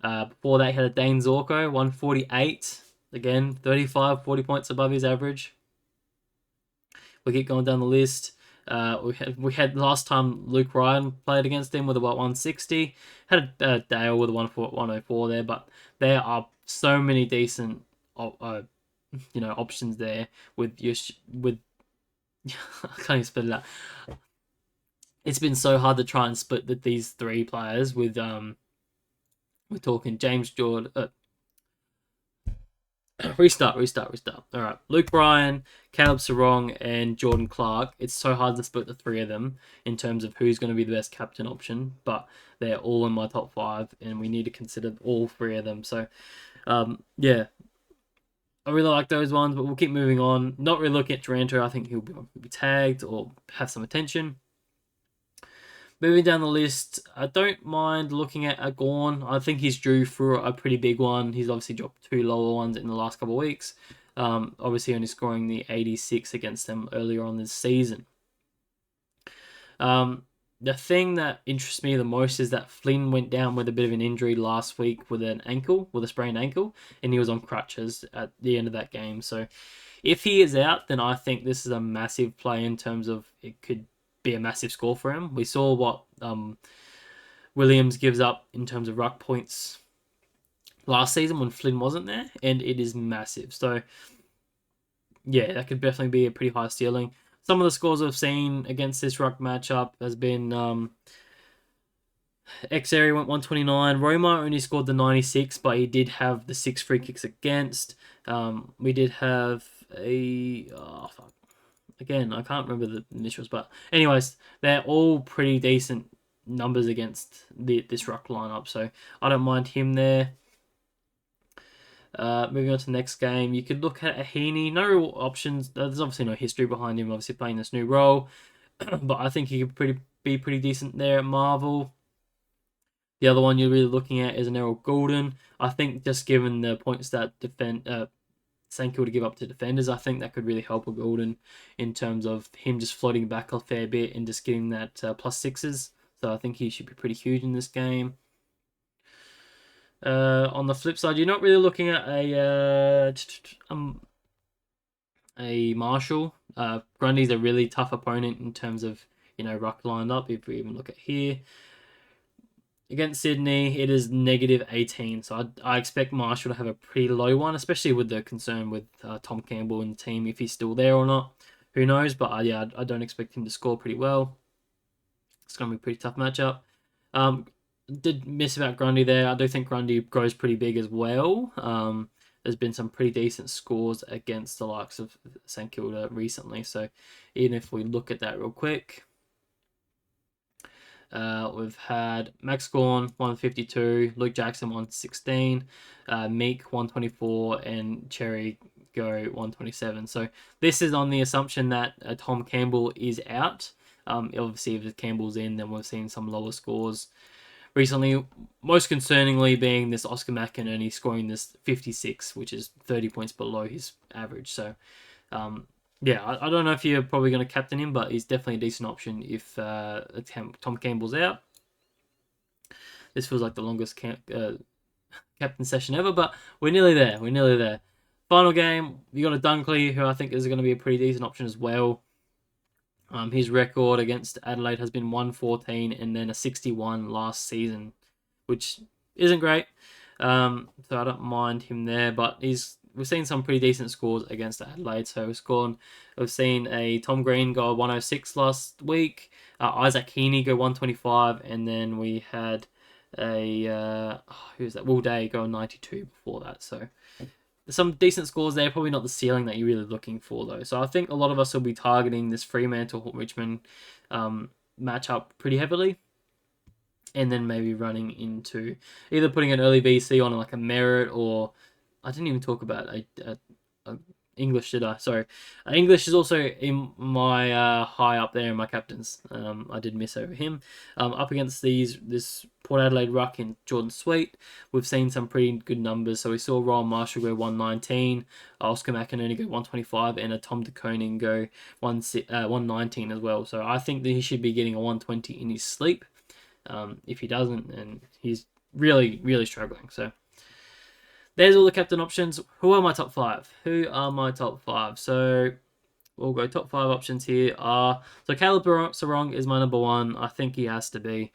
Before that, he had a Dane Zorko, 148. Again, 40 points above his average. We keep going down the list. We had last time Luke Ryan played against him with about 160. Had a Dale with a 104 there, but there are so many decent options there with I can't even spell it out. It's been so hard to try and split these three players with we're talking James Jordan. Restart. All right, Luke Bryan, Caleb Sarong, and Jordan Clark. It's so hard to split the three of them in terms of who's going to be the best captain option, but they're all in my top 5, and we need to consider all three of them. So, yeah, I really like those ones, but we'll keep moving on. Not really looking at Taranto. I think he'll be tagged or have some attention. Moving down the list, I don't mind looking at Gorn. I think he's due for a pretty big one. He's obviously dropped 2 lower ones in the last couple of weeks. Obviously only scoring the 86 against them earlier on this season. The thing that interests me the most is that Flynn went down with a bit of an injury last week with a sprained ankle, and he was on crutches at the end of that game. So if he is out, then I think this is a massive play in terms of it could be a massive score for him. We saw what Williams gives up in terms of ruck points last season when Flynn wasn't there, and it is massive. So, yeah, that could definitely be a pretty high ceiling. Some of the scores I've seen against this ruck matchup has been X-Area went 129. Roma only scored the 96, but he did have the 6 free kicks against. We did have again, I can't remember the initials, but anyways, they're all pretty decent numbers against this ruck lineup, so I don't mind him there. Moving on to the next game, you could look at Ahini. No options. There's obviously no history behind him, obviously playing this new role, but I think he could be pretty decent there at Marvel. The other one you're really looking at is an Errol Goulden. I think just given the points that Sanko to give up to defenders, I think that could really help a Golden in terms of him just floating back a fair bit and just getting that +6s. So I think he should be pretty huge in this game. On the flip side, you're not really looking at a Marshall. Grundy's a really tough opponent in terms of ruck lined up. If we even look at here, Against Sydney, it is -18, so I expect Marshall to have a pretty low one, especially with the concern with Tom Campbell in the team, if he's still there or not. Who knows? But yeah, I don't expect him to score pretty well. It's going to be a pretty tough matchup. Um, did miss about Grundy there. I do think Grundy grows pretty big as well. There's been some pretty decent scores against the likes of St Kilda recently. So even if we look at that real quick, we've had Max Gorn 152, Luke Jackson 116, Meek 124, and Cherry go 127. So this is on the assumption that Tom Campbell is out. Obviously, if Campbell's in, then we've seen some lower scores recently. Most concerningly, being this Oscar McInerney scoring this 56, which is 30 points below his average. So, yeah, I don't know if you're probably going to captain him, but he's definitely a decent option if Tom Campbell's out. This feels like the longest captain session ever, but we're nearly there. We're nearly there. Final game, you got a Dunkley, who I think is going to be a pretty decent option as well. His record against Adelaide has been 114 and then a 61 last season, which isn't great. So I don't mind him there, but we've seen some pretty decent scores against Adelaide. So we've seen a Tom Green go 106 last week, Isaac Heaney go 125, and then we had who's that? Will Day go 92 before that. So some decent scores there, probably not the ceiling that you're really looking for though. So I think a lot of us will be targeting this Fremantle Richmond matchup pretty heavily, and then maybe running into either putting an early VC on like a merit, or I didn't even talk about a English, did I? Sorry. English is also in my high up there in my captains. I did miss over him. Up against this Port Adelaide ruck in Jordan Sweet, we've seen some pretty good numbers. So we saw Ryan Marshall go 119, Oscar McInerney go 125, and a Tom De Koning go 119 as well. So I think that he should be getting a 120 in his sleep. If he doesn't, and he's really, really struggling. So there's all the captain options. Who are my top five? So we'll go top five options here. So Caleb Sarong is my number one. I think he has to be.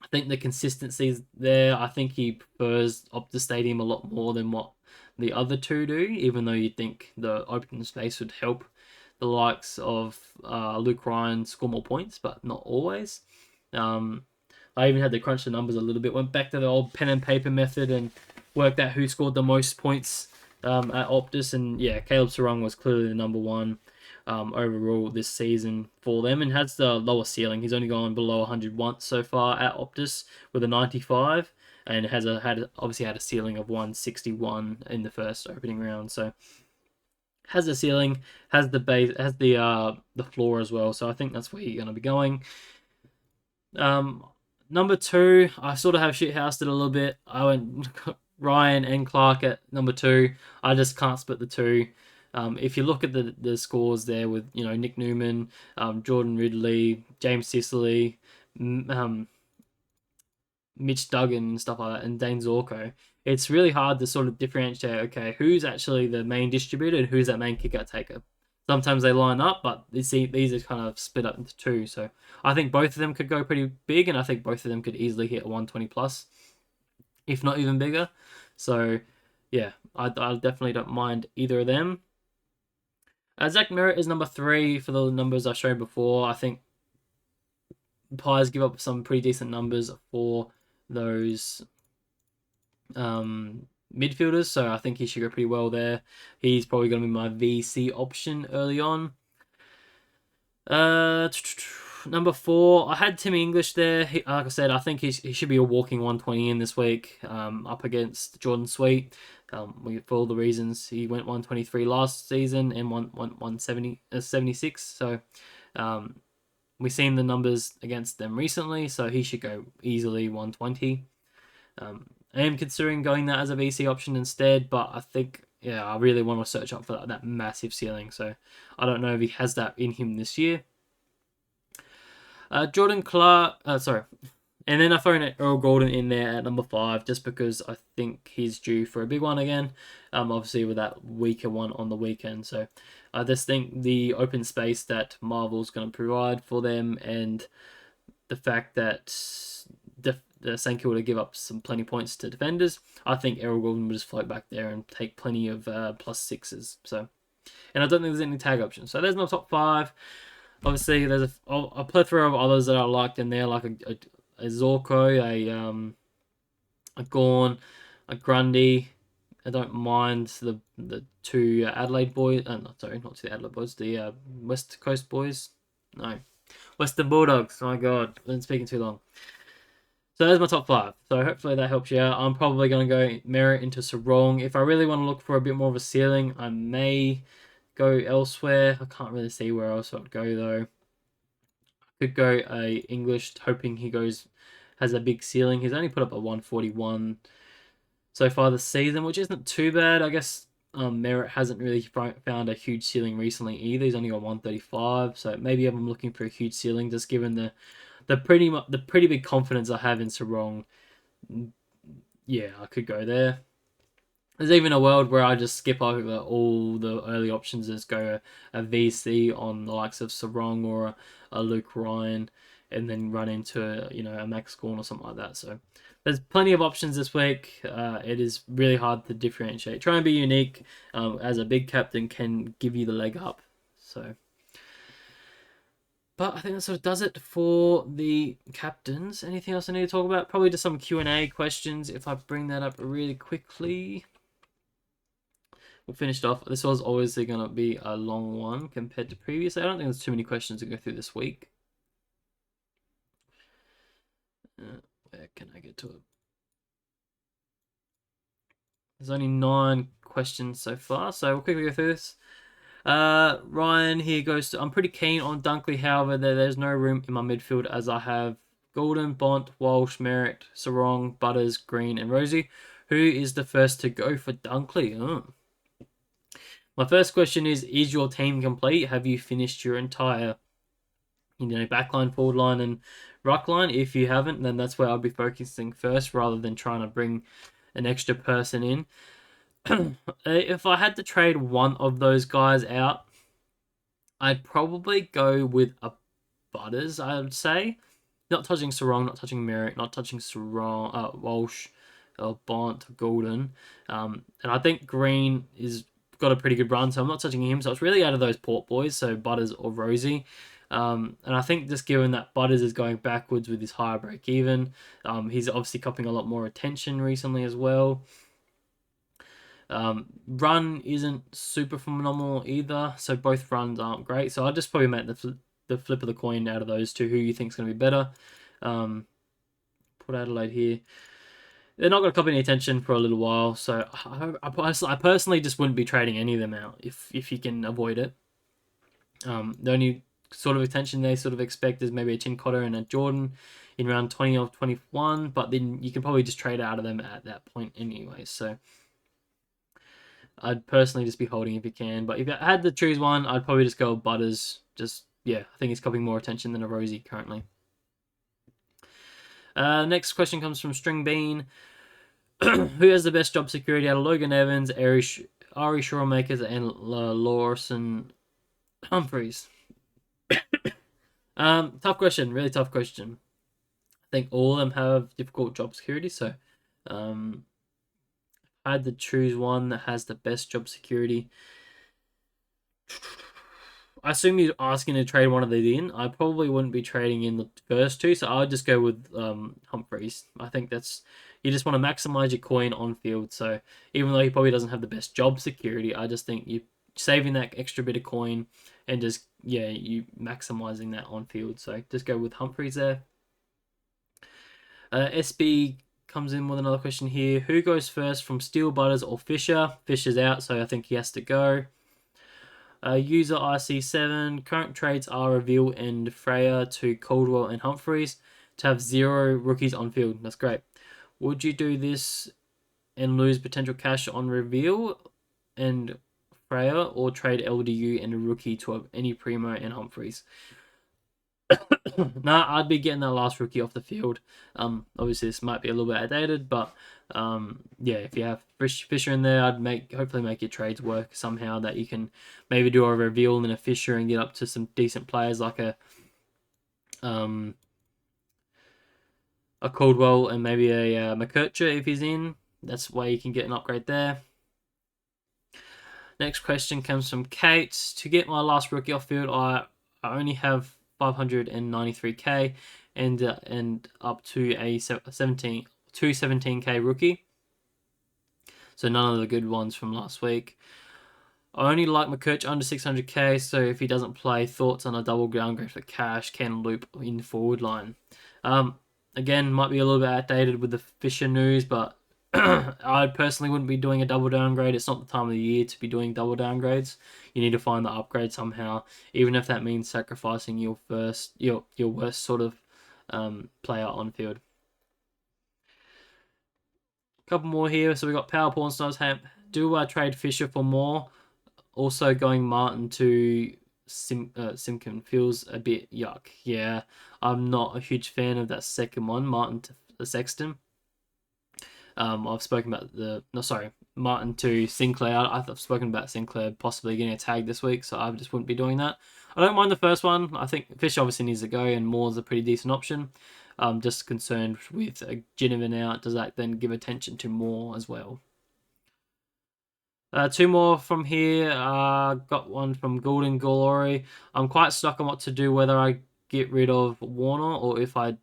I think the consistency is there. I think he prefers Optus Stadium a lot more than what the other two do, even though you'd think the open space would help the likes of Luke Ryan score more points, but not always. I even had to crunch the numbers a little bit. Went back to the old pen and paper method and worked out who scored the most points at Optus. And yeah, Caleb Sarong was clearly the number one overall this season for them, and has the lower ceiling. He's only gone below 100 once so far at Optus with a 95, and obviously had a ceiling of 161 in the first opening round. So has the ceiling, has the base, has the floor as well. So I think that's where you're going to be going. Number two, I sort of have shithoused it a little bit. I went Ryan and Clark at number two. I just can't split the two. If you look at the scores there with Nick Newman, Jordan Ridley, James Sicily, Mitch Duggan and stuff like that, and Dane Zorko, it's really hard to sort of differentiate, okay, who's actually the main distributor and who's that main kick-out taker. Sometimes they line up, but these are kind of split up into two. So I think both of them could go pretty big, and I think both of them could easily hit a 120 plus, if not even bigger. So yeah, I definitely don't mind either of them. Zach Merritt is number three for the numbers I showed before. I think Pies give up some pretty decent numbers for those midfielders, so I think he should go pretty well there. He's probably going to be my VC option early on. Number four, I had Timmy English there. Like I said, I think he should be a walking 120 in this week, up against Jordan Sweet. For all the reasons, he went 123 last season and 176. So we've seen the numbers against them recently, so he should go easily 120. I am considering going that as a VC option instead, but I think, yeah, I really want to search up for that massive ceiling. So I don't know if he has that in him this year. Jordan Clark, sorry. And then I throw Earl Golden in there at number 5, just because I think he's due for a big one again. Obviously with that weaker one on the weekend. So I just think the open space that Marvel's going to provide for them, and the fact that the St Kilda give up some plenty points to defenders, I think Errol Gulden will just float back there and take plenty of +6s. So, and I don't think there's any tag options. So there's my top 5. Obviously, there's a plethora of others that I liked in there, like a Zorko, a Gorn, a Grundy. I don't mind the two Adelaide boys. Not the Adelaide boys. The West Coast boys. No, Western Bulldogs. Oh my God, I've been speaking too long. So there's my top 5. So hopefully that helps you out. I'm probably going to go Merritt into Sarong. If I really want to look for a bit more of a ceiling, I may go elsewhere. I can't really see where else I'd go though. I could go English, hoping he has a big ceiling. He's only put up a 141 so far this season, which isn't too bad. I guess Merritt hasn't really found a huge ceiling recently either. He's only got 135, so maybe I'm looking for a huge ceiling, just given the pretty big confidence I have in Sarong. Yeah, I could go there. There's even a world where I just skip over all the early options and just go a VC on the likes of Sarong or a Luke Ryan, and then run into a Max Gorn or something like that. So there's plenty of options this week. It is really hard to differentiate. Try and be unique as a big captain can give you the leg up. So, but I think that sort of does it for the captains. Anything else I need to talk about? Probably just some Q&A questions if I bring that up really quickly. We'll finish it off. This was obviously going to be a long one compared to previous. I don't think there's too many questions to go through this week. Where can I get to it? There's only 9 questions so far, so we'll quickly go through this. Ryan here goes I'm pretty keen on Dunkley, however, there's no room in my midfield as I have Golden, Bont, Walsh, Merritt, Sarong, Butters, Green, and Rosie. Who is the first to go for Dunkley? My first question is your team complete? Have you finished your entire backline, forward line, and ruck line? If you haven't, then that's where I'll be focusing first rather than trying to bring an extra person in. If I had to trade one of those guys out, I'd probably go with a Butters, I would say. Not touching Sarong, not touching Merritt, not touching Walsh, or Bont, Golden. And I think Green is got a pretty good run, so I'm not touching him. So it's really out of those Port boys, so Butters or Rosie. And I think just given that Butters is going backwards with his higher break even, he's obviously copping a lot more attention recently as well. Run isn't super phenomenal either, so both runs aren't great. So I'll just probably make the flip of the coin out of those two. Who you think is going to be better? Put Adelaide here. They're not going to copy any attention for a little while, so I personally just wouldn't be trading any of them out if you can avoid it. The only sort of attention they sort of expect is maybe a Chin Cotter and a Jordan in round 20 or 21, but then you can probably just trade out of them at that point anyway. So I'd personally just be holding if you can, but if I had to choose one, I'd probably just go Butters. I think he's copying more attention than a Rosie currently. Next question comes from String Bean. Who has the best job security out of Logan Evans, Ari Shawmakers, and Lawson Humphreys? Tough question, really tough question. I think all of them have difficult job security, so I had to choose one that has the best job security. I assume you're asking to trade one of these in. I probably wouldn't be trading in the first two, so I'd just go with Humphreys. I think you just want to maximize your coin on field. So even though he probably doesn't have the best job security, I just think you saving that extra bit of coin and just you maximizing that on field. So just go with Humphreys there. SB comes in with another question here. Who goes first from Steel, Butters, or Fisher? Fisher's out, so I think he has to go. User IC7, current trades are Reveal and Freya to Caldwell and Humphreys to have 0 rookies on field. That's great. Would you do this and lose potential cash on Reveal and Freya, or trade LDU and a rookie to have any Primo and Humphreys? Nah, I'd be getting that last rookie off the field. Obviously this might be a little bit outdated, but if you have Fisher in there, I'd hopefully make your trades work somehow, that you can maybe do a Reveal and a Fisher and get up to some decent players like a a Caldwell and maybe a McKercher if he's in. That's why you can get an upgrade there. Next question comes from Kate. To get my last rookie off field, I only have 593k and up to a 217k rookie. So none of the good ones from last week. I only like McKerch under 600k, so if he doesn't play, thoughts on a double downgrade for cash can loop in the forward line. Again, might be a little bit outdated with the Fisher news, but I personally wouldn't be doing a double downgrade. It's not the time of the year to be doing double downgrades. You need to find the upgrade somehow, even if that means sacrificing your worst sort of player on field. A couple more here. So we got Power Pawn Stars. Do I trade Fisher for more? Also going Martin to Simkin feels a bit yuck. Yeah, I'm not a huge fan of that second one, Martin to the Sexton. I've spoken about Martin to Sinclair. I've spoken about Sinclair possibly getting a tag this week, so I just wouldn't be doing that. I don't mind the first one. I think Fish obviously needs to go, and Moore's a pretty decent option. I'm just concerned with Ginnivan out. Does that then give attention to Moore as well? Two more from here. Got one from Golden Glory. I'm quite stuck on what to do, whether I get rid of Warner or if I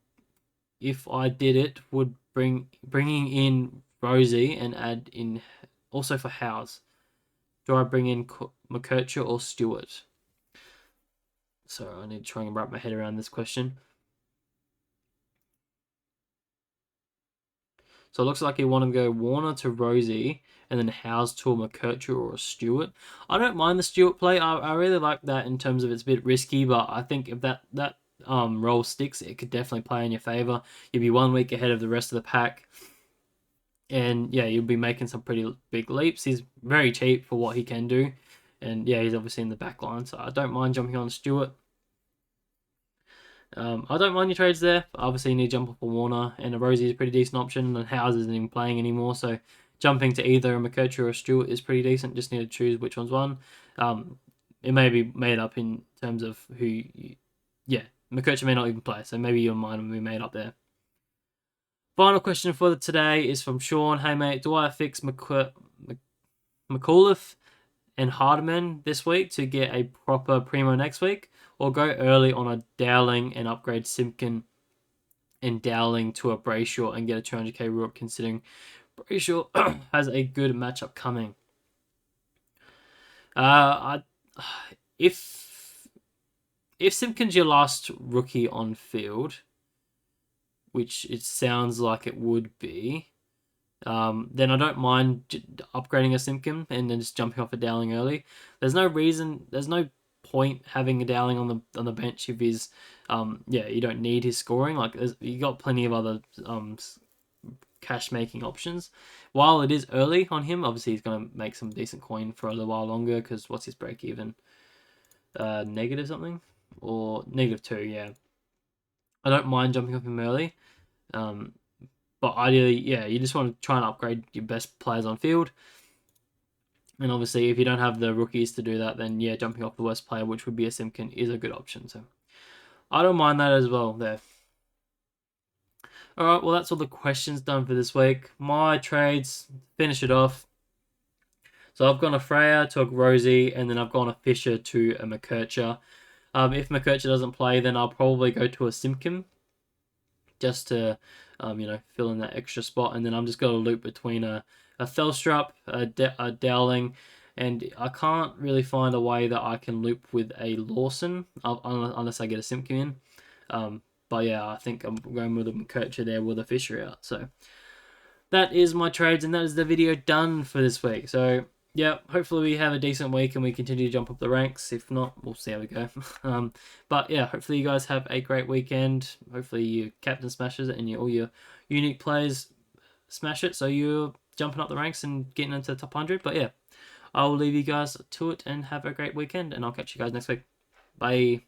did it, would bringing in Rosie and add in also for Howes. Do I bring in McKercher or Stewart? So I need to try and wrap my head around this question. So it looks like you want to go Warner to Rosie and then Howes to a McKercher or a Stewart. I don't mind the Stewart play. I really like that in terms of it's a bit risky, but I think if that role sticks, it could definitely play in your favor. You'll be 1 week ahead of the rest of the pack. And yeah, you'll be making some pretty big leaps. He's very cheap for what he can do. And yeah, he's obviously in the back line, so I don't mind jumping on Stewart. I don't mind your trades there. Obviously, you need to jump off a Warner, and a Rosie is a pretty decent option, and Howes isn't even playing anymore, so jumping to either a McKercher or a Stewart is pretty decent. Just need to choose which one's one. It may be made up in terms of who McKercher may not even play, so maybe your mind will be made up there. Final question for today is from Sean. Hey mate, do I fix McAuliffe and Hardiman this week to get a proper primo next week, or go early on a Dowling and upgrade Simpkin and Dowling to a Brayshaw and get a 200k rook, considering Brayshaw has a good matchup coming? If Simpkin's your last rookie on field, which it sounds like it would be, then I don't mind upgrading a Simpkin and then just jumping off a Dowling early. There's no point having a Dowling on the bench if he's you don't need his scoring. Like you got plenty of other cash making options. While it is early on him, obviously he's gonna make some decent coin for a little while longer, because what's his break even? Negative something or -2, yeah. I don't mind jumping off him early. But ideally, yeah, you just want to try and upgrade your best players on field. And obviously, if you don't have the rookies to do that, then yeah, jumping off the worst player, which would be a Simpkin, is a good option. So I don't mind that as well there. All right, well, that's all the questions done for this week. My trades, finish it off. So I've gone a Freya to a Rosie, and then I've gone a Fisher to a McKercher. If McKercher doesn't play, then I'll probably go to a Simpkin, just to fill in that extra spot. And then I'm just going to loop between a Thelstrup, a Dowling, and I can't really find a way that I can loop with a Lawson unless I get a Simpkin in. But yeah, I think I'm going with a McKercher there with a Fisher out. So that is my trades, and that is the video done for this week. So yeah, hopefully we have a decent week and we continue to jump up the ranks. If not, we'll see how we go. But yeah, hopefully you guys have a great weekend. Hopefully your captain smashes it and all your unique players smash it, so you're jumping up the ranks and getting into the top 100. But yeah, I'll leave you guys to it and have a great weekend, and I'll catch you guys next week. Bye.